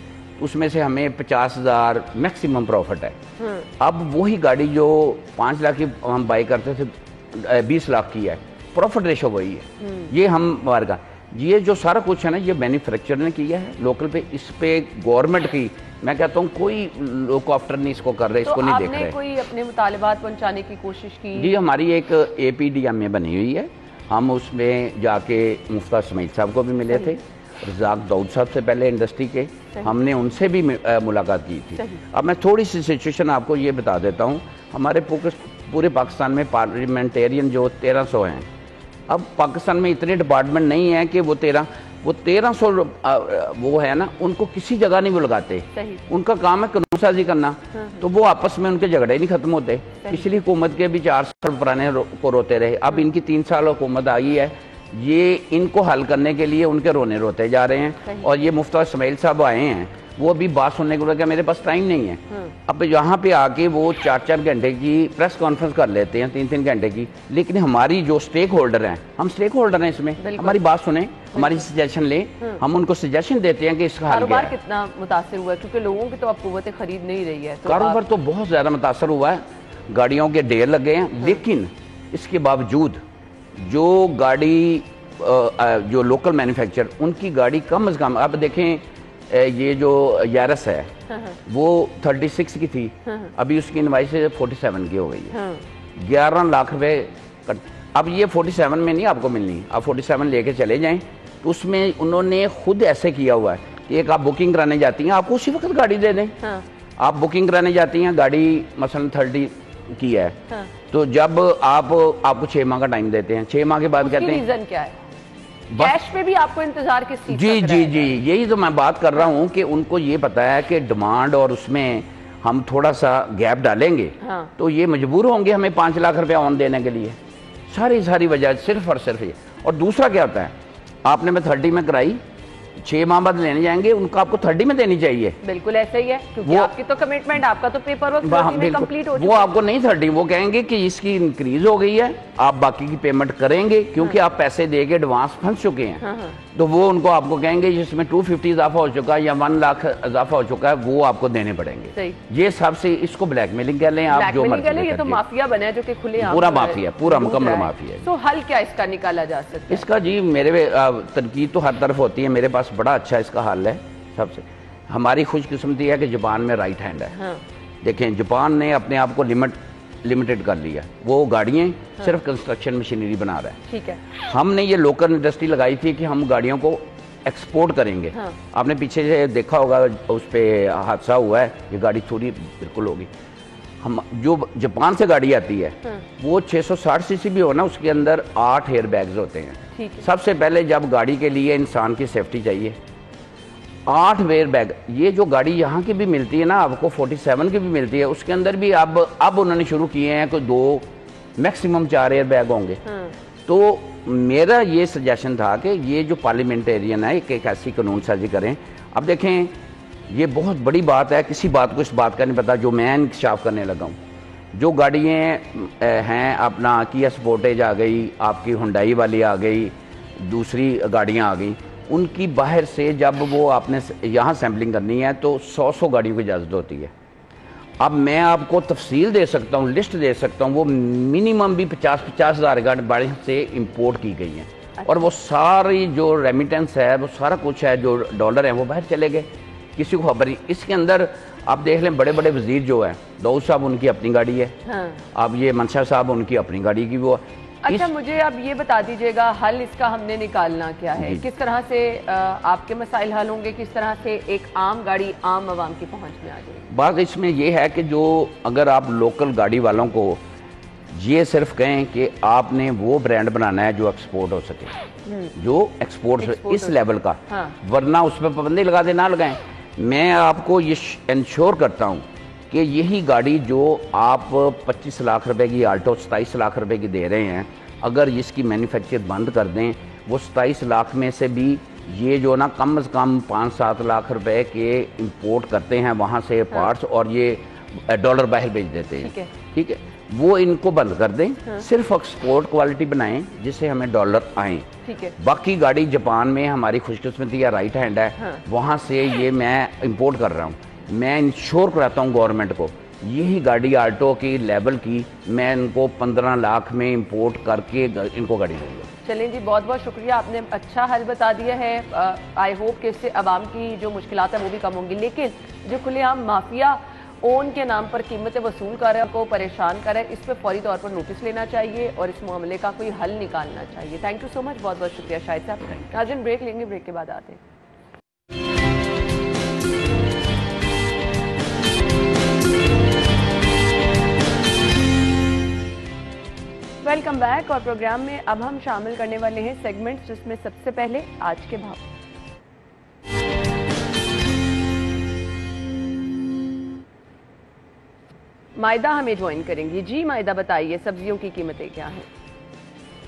उसमें से हमें 50,000 मैक्सिमम प्रॉफिट है। अब वही गाड़ी जो 5 लाख की हम बाय करते थे 20 लाख की है, प्रॉफिट रेशो वही है। ये हम हमारे का ये जो सारा कुछ है ना, ये मैन्युफैक्चरर ने किया है लोकल पे। इस पे गवर्नमेंट की मैं कहता हूँ कोई लोकॉप्टर नहीं इसको कर रहे, इसको नहीं देख रहे। कोई अपने मुतालिबात पहुंचाने की कोशिश की? जी, हमारी एक APDM बनी हुई है, हम उसमें जाके मुफ्ता इस्माइल साहब को भी मिले थे, रज़ाक दाऊद साहब से पहले इंडस्ट्री के, हमने उनसे भी मुलाकात की थी। अब मैं थोड़ी सी सिचुएशन आपको ये बता देता हूँ। हमारे पूरे पाकिस्तान में पार्लियामेंटेरियन जो 1300 हैं। अब पाकिस्तान में इतने डिपार्टमेंट नहीं है कि वो 1300 वो है ना, उनको किसी जगह नहीं वो लगाते। उनका काम है कानून साजी करना, तो वो आपस में उनके झगड़े नहीं खत्म होते। पिछली हुकूमत के भी 4 साल पुराने को रोते रहे, अब इनकी 3 साल हुकूमत आई है, ये इनको हल करने के लिए उनके रोने रोते जा रहे हैं। और ये मुफ्ता इस्माइल साहब आए हैं, वो अभी बात सुनने को लगा, मेरे पास टाइम नहीं है। अब यहाँ पे आके वो 4-4 घंटे की प्रेस कॉन्फ्रेंस कर लेते हैं, 3-3 घंटे की। लेकिन हमारी जो स्टेक होल्डर हैं, हम स्टेक होल्डर हैं इसमें, हमारी बात सुने, हमारी सजेशन ले, हम उनको सजेशन देते हैं कि इसका हल क्या है। कितना मुतासर हुआ है, क्योंकि लोगों की तो अब कुव्वत खरीद नहीं रही है। कारोबार तो बहुत ज्यादा मुतासर हुआ है, गाड़ियों के ढेर लगे हैं। लेकिन इसके बावजूद जो गाड़ी जो लोकल मैन्युफैक्चरर, उनकी गाड़ी कम अज कम, अब देखें ये जो यारस है वो 36 की थी, अभी उसकी इनवाइस 47 की हो गई है। 11 लाख रुपए। अब ये 47 में नहीं आपको मिलनी, आप 47 लेके चले जाएं, तो उसमें उन्होंने खुद ऐसे किया हुआ है कि एक आप बुकिंग कराने जाती हैं, आपको उसी वक्त गाड़ी दे दें। आप बुकिंग कराने जाती हैं, गाड़ी मसलन 30 की है, तो जब आपको 6 माह का टाइम देते हैं, 6 माह के बाद कहते हैं रीजन क्या है, कैश पे भी आपको इंतजार किस चीज? जी, यही तो मैं बात कर रहा हूँ कि उनको ये पता है कि डिमांड और उसमें हम थोड़ा सा गैप डालेंगे, तो ये मजबूर होंगे हमें 5 लाख रुपया ऑन देने के लिए। सारी वजह सिर्फ और सिर्फ ये। और दूसरा क्या होता है, आपने मैं 30 में कराई, 6 माह बाद लेने जाएंगे, उनको आपको 30 में देनी चाहिए। बिल्कुल ऐसा ही है, क्योंकि आपकी तो कमिटमेंट, आपका तो पेपर वर्क कंप्लीट हो चुका है। वो आपको नहीं 30, वो कहेंगे कि इसकी इंक्रीज हो गई है, आप बाकी की पेमेंट करेंगे, क्योंकि आप पैसे दे के एडवांस फंस चुके हैं। तो वो उनको आपको कहेंगे जिसमें 250 इजाफा हो चुका है या 1 लाख इजाफा हो चुका है, वो आपको देने पड़ेंगे। ये सबसे, इसको ब्लैकमेलिंग कह लें आप, जो मर्जी करें। ये तो माफिया बना है जो कि खुले पूरा माफिया, पूरा मुकम्मल माफिया है। तो हल क्या इसका निकाला जा सकता है? इसका जी मेरे तरकीब तो हर तरफ होती है, मेरे पास बड़ा अच्छा इसका हल है। सबसे हमारी खुशकिस्मती है कि जापान में राइट हैंड है। देखें, जापान ने अपने आप को लिमिटेड कर लिया, वो गाड़ियाँ सिर्फ कंस्ट्रक्शन मशीनरी बना रहा है। ठीक है। हमने ये लोकल इंडस्ट्री लगाई थी कि हम गाड़ियों को एक्सपोर्ट करेंगे। आपने पीछे से देखा होगा, उस पर हादसा हुआ है, ये गाड़ी थोड़ी बिल्कुल होगी। हम जो जापान से गाड़ी आती है वो 660 सीसी भी हो ना, उसके अंदर 8 एयर बैग्स होते हैं। सबसे पहले जब गाड़ी के लिए इंसान की सेफ्टी चाहिए, 8 एयर बैग। ये जो गाड़ी यहाँ की भी मिलती है ना आपको, 47 की भी मिलती है, उसके अंदर भी अब उन्होंने शुरू किए हैं कि 2 मैक्सिमम 4 एयर बैग होंगे। तो मेरा ये सजेशन था कि ये जो पार्लियामेंटेरियन है एक ऐसी कानून साजी करें। अब देखें, ये बहुत बड़ी बात है, किसी बात को इस बात का नहीं पता जो मैं इंकशाफ करने लगा हूँ। जो गाड़ियाँ हैं, अपना किया स्पोर्टेज आ गई, आपकी हुंडई वाली आ गई, दूसरी गाड़ियाँ आ गई, उनकी बाहर से जब वो आपने यहाँ सैम्पलिंग करनी है तो 100 गाड़ियों की इजाज़त होती है। अब मैं आपको तफसील दे सकता हूँ, लिस्ट दे सकता हूँ, वो मिनिमम भी 50-50 हज़ार गाड़ी बाहर से इंपोर्ट की गई हैं। और वो सारी जो रेमिटेंस है, वो सारा कुछ है, जो डॉलर हैं, वो बाहर चले गए, किसी को खबर नहीं। इसके अंदर आप देख लें, बड़े बड़े वजीर जो है, दाऊद साहब उनकी अपनी गाड़ी है, अब ये मंशा साहब उनकी अपनी गाड़ी की वो। अच्छा, मुझे अब ये बता दीजिएगा, हल इसका हमने निकालना क्या है? किस तरह से आपके मसाइल हल होंगे, किस तरह से एक आम गाड़ी आम आवाम की पहुंच में आ जाएगी? बात इसमें यह है कि जो अगर आप लोकल गाड़ी वालों को ये सिर्फ कहें कि आपने वो ब्रांड बनाना है जो एक्सपोर्ट हो सके, जो एक्सपोर्ट इस लेवल का। हाँ। वरना उस पर पाबंदी लगा दे, ना लगाएं। मैं आपको ये इंश्योर करता हूँ कि यही गाड़ी जो आप 25 लाख रुपए की आल्टो 27 लाख रुपए की दे रहे हैं, अगर इसकी मैन्युफैक्चर बंद कर दें, वो 27 लाख में से भी ये जो ना कम से कम 5-7 लाख रुपए के इंपोर्ट करते हैं वहाँ से पार्ट्स, और ये डॉलर बाहर भेज देते हैं। ठीक है, वो इनको बंद कर दें। सिर्फ एक्सपोर्ट क्वालिटी बनाएं जिससे हमें डॉलर आए। ठीक है। बाकी गाड़ी जापान में हमारी खुशकिस्मती या राइट हैंड है, वहाँ से ये मैं इंपोर्ट कर रहा हूँ। मैं इंश्योर कराता हूँ गवर्नमेंट को, यही गाड़ी आल्टो की लेवल की मैं इनको 15 लाख में इंपोर्ट करके इनको गाड़ी दूंगा। चलें जी, बहुत बहुत शुक्रिया, आपने अच्छा हल बता दिया है। आई होप कि इससे आवाम की जो मुश्किलात है वो भी कम होंगी। लेकिन जो खुलेआम माफिया ओन के नाम पर कीमतें वसूल कर रहे हैं, को परेशान कर रहे हैं, इस पर फौरी तौर पर नोटिस लेना चाहिए और इस मामले का कोई हल निकालना चाहिए। थैंक यू सो मच, बहुत बहुत शुक्रिया शाहिद साहब। आज हम ब्रेक लेंगे, ब्रेक के बाद आते हैं। Welcome back. और प्रोग्राम में अब हम शामिल करने वाले हैं सेगमेंट्स, जिसमें सबसे पहले आज के भाव। मायदा हमें ज्वाइन करेंगी। जी मायदा, बताइए सब्जियों की कीमतें क्या हैं?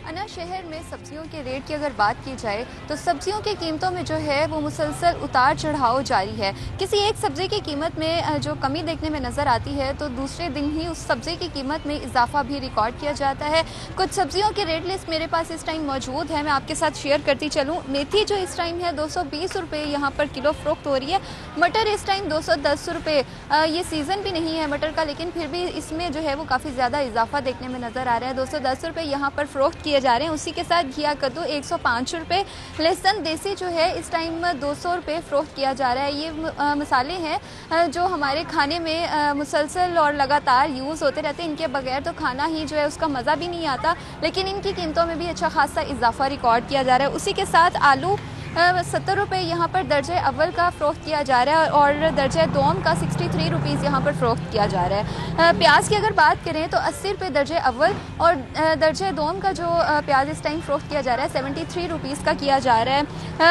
अना, शहर में सब्जियों के रेट की अगर बात की जाए तो सब्जियों की कीमतों में जो है वो मुसलसल उतार चढ़ाव जारी है। किसी एक सब्जी की कीमत में जो कमी देखने में नज़र आती है तो दूसरे दिन ही उस सब्जी की कीमत में इजाफा भी रिकॉर्ड किया जाता है। कुछ सब्जियों की रेट लिस्ट मेरे पास इस टाइम मौजूद है, मैं आपके साथ शेयर करती चलूँ। मेथी जो इस टाइम है 220 रुपये यहाँ पर किलो फ़रोख्त हो रही है। मटर इस टाइम 210 रुपये। ये सीज़न भी नहीं है मटर का, लेकिन फिर भी इसमें जो है वो काफ़ी ज़्यादा इजाफा देखने में नज़र आ रहा है। 210 रुपये यहाँ पर फ़रोख्त किए जा रहे हैं। उसी के साथ घिया कद्दू 105 रुपये। लहसुन देसी जो है इस टाइम 200 रुपये फ़रोख्त किया जा रहा है। ये मसाले हैं जो हमारे खाने में मुसलसल और लगातार यूज़ होते रहते हैं। इनके बगैर तो खाना ही जो है उसका मज़ा भी नहीं आता, लेकिन इनकी कीमतों में भी अच्छा खासा इजाफा रिकॉर्ड किया जा रहा है। उसी के साथ आलू 70 रुपये यहाँ पर दर्जे अव्वल का फ़रोख्त किया जा रहा है और दर्जे दोम का 63 रुपीज़ यहाँ पर फ़रोख्त किया जा रहा है। प्याज की अगर बात करें तो 80 रुपये दर्जे अव्वल और दर्जे दोम का जो प्याज इस टाइम फ़रोख्त किया जा रहा है 73 रुपीज़ का किया जा रहा है।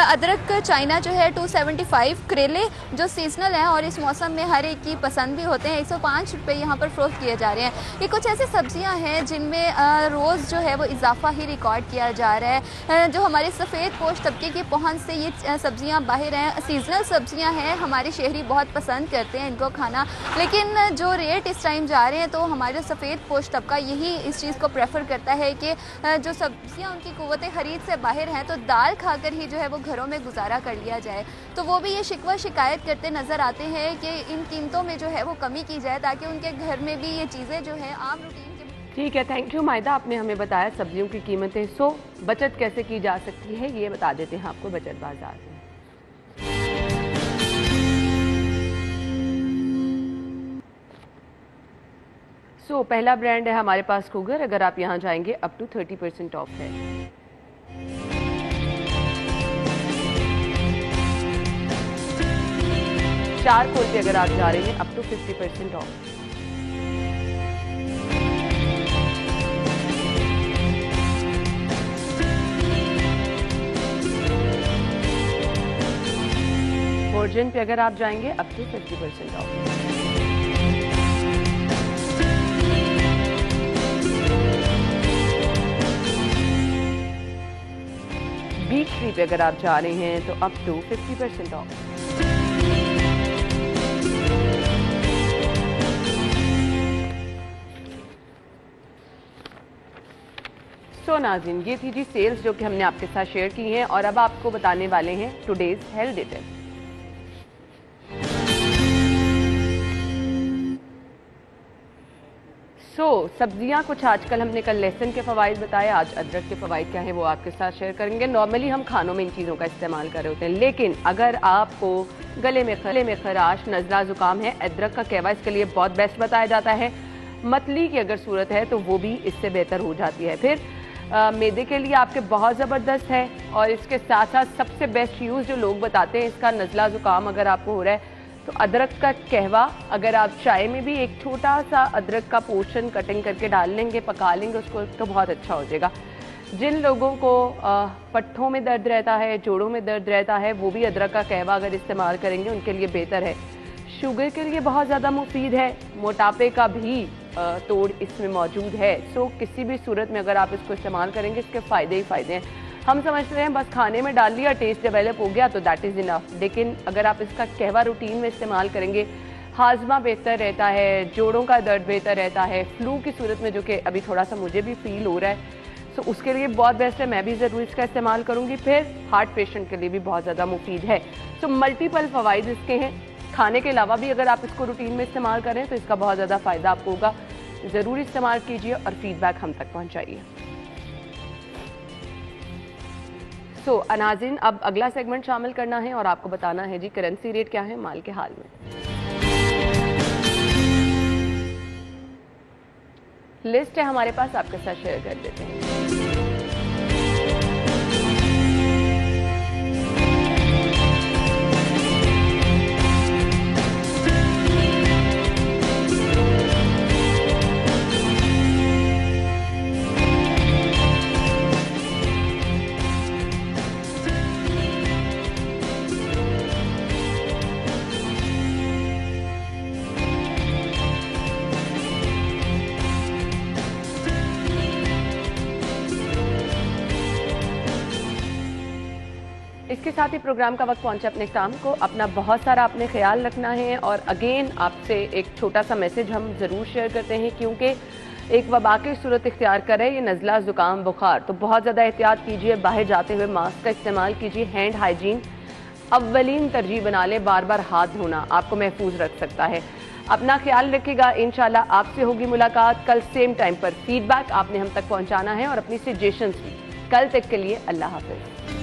अदरक चाइना जो है 275। करेले जो सीजनल हैं और इस मौसम में हर एक की पसंद भी होते हैं 105 रुपये यहाँ पर फ़रोख्त किए जा रहे हैं। ये कुछ ऐसी सब्जियाँ हैं जिनमें रोज़ जो है वो इजाफा ही रिकॉर्ड किया जा रहा है। जो हमारे सफ़ेद पोश तबके की पहुँच से ये सब्जियां बाहर हैं, सीजनल सब्जियां हैं, हमारे शहरी बहुत पसंद करते हैं इनको खाना, लेकिन जो रेट इस टाइम जा रहे हैं तो हमारे सफ़ेद पोश तबका यही इस चीज़ को प्रेफर करता है कि जो सब्जियां उनकी क़ुव्वत ख़रीद से बाहर हैं तो दाल खाकर ही जो है वो घरों में गुजारा कर लिया जाए। तो वो भी ये शिकवा शिकायत करते नज़र आते हैं कि इन कीमतों में जो है वो कमी की जाए ताकि उनके घर में भी ये चीज़ें जो हैं आम रूटीन। ठीक है, थैंक यू मायदा, आपने हमें बताया सब्जियों की कीमतें। सो बचत कैसे की जा सकती है ये बता देते हैं आपको बचत बाजार में। सो पहला ब्रांड है हमारे पास कुगर। अगर आप यहाँ जाएंगे अप टू 30% ऑफ है। चारकोल पे अगर आप जा रहे हैं अप टू 50% ऑफ। वर्जिन पे अगर आप जाएंगे up to 50% off. Beechtree पे अगर आप जा रहे हैं तो अप टू 50% ऑफ। सो नाज़रीन, ये थी जी सेल्स जो कि हमने आपके साथ शेयर की हैं और अब आपको बताने वाले हैं टुडेज हेल्थ डिटेल। सब्जियां कुछ आजकल हमने कल लहसुन के फ़वाइद बताए, आज अदरक के फ़वाइद क्या है वो आपके साथ शेयर करेंगे। नॉर्मली हम खानों में इन चीज़ों का इस्तेमाल कर रहे होते हैं, लेकिन अगर आपको गले में खराश, नज़ला, ज़ुकाम है, अदरक का कहवा इसके लिए बहुत बेस्ट बताया जाता है। मतली की अगर सूरत है तो वो भी इससे बेहतर हो जाती है। फिर मैदे के लिए आपके बहुत ज़बरदस्त है और इसके साथ साथ सबसे बेस्ट यूज़ जो लोग बताते हैं इसका नज़ला ज़ुकाम अगर आपको हो रहा है तो अदरक का कहवा अगर आप चाय में भी एक छोटा सा अदरक का पोर्शन कटिंग करके डाल लेंगे, पका लेंगे उसको, तो बहुत अच्छा हो जाएगा। जिन लोगों को पट्ठों में दर्द रहता है, जोड़ों में दर्द रहता है, वो भी अदरक का कहवा अगर इस्तेमाल करेंगे उनके लिए बेहतर है। शुगर के लिए बहुत ज़्यादा मुफीद है, मोटापे का भी तोड़ इसमें मौजूद है। सो किसी भी सूरत में अगर आप इसको इस्तेमाल करेंगे इसके फ़ायदे ही फ़ायदे हैं। हम समझते हैं बस खाने में डाल लिया, टेस्ट डेवलप हो गया तो दैट इज़ इनफ, लेकिन अगर आप इसका कहवा रूटीन में इस्तेमाल करेंगे, हाजमा बेहतर रहता है, जोड़ों का दर्द बेहतर रहता है, फ्लू की सूरत में जो कि अभी थोड़ा सा मुझे भी फील हो रहा है, सो उसके लिए बहुत बेस्ट है। मैं भी ज़रूर इसका इस्तेमाल करूँगी। फिर हार्ट पेशेंट के लिए भी बहुत ज़्यादा मुफीद है। सो मल्टीपल फ़वाइद इसके हैं। खाने के अलावा भी अगर आप इसको रूटीन में इस्तेमाल करें तो इसका बहुत ज़्यादा फ़ायदा आपको होगा। ज़रूर इस्तेमाल कीजिए और फीडबैक हम तक पहुँचाइए। सो नाज़रीन, अब अगला सेगमेंट शामिल करना है और आपको बताना है जी करेंसी रेट क्या है माल के हाल में। लिस्ट है हमारे पास, आपके साथ शेयर कर देते हैं। इसके साथ ही प्रोग्राम का वक्त पहुंचा अपने काम को। अपना बहुत सारा अपने ख्याल रखना है और अगेन आपसे एक छोटा सा मैसेज हम ज़रूर शेयर करते हैं, क्योंकि एक वबा की सूरत इख्तियार करे ये नज़ला, ज़ुकाम, बुखार, तो बहुत ज़्यादा एहतियात कीजिए। बाहर जाते हुए मास्क का इस्तेमाल कीजिए। हैंड हाइजीन अव्वलीन तरजीह बना ले। बार बार हाथ धोना आपको महफूज रख सकता है। अपना ख्याल रखिएगा। इंशाल्लाह आपसे होगी मुलाकात कल सेम टाइम पर। फीडबैक आपने हम तक पहुँचाना है और अपनी सजेशंस भी। कल तक के लिए अल्लाह हाफ़िज़।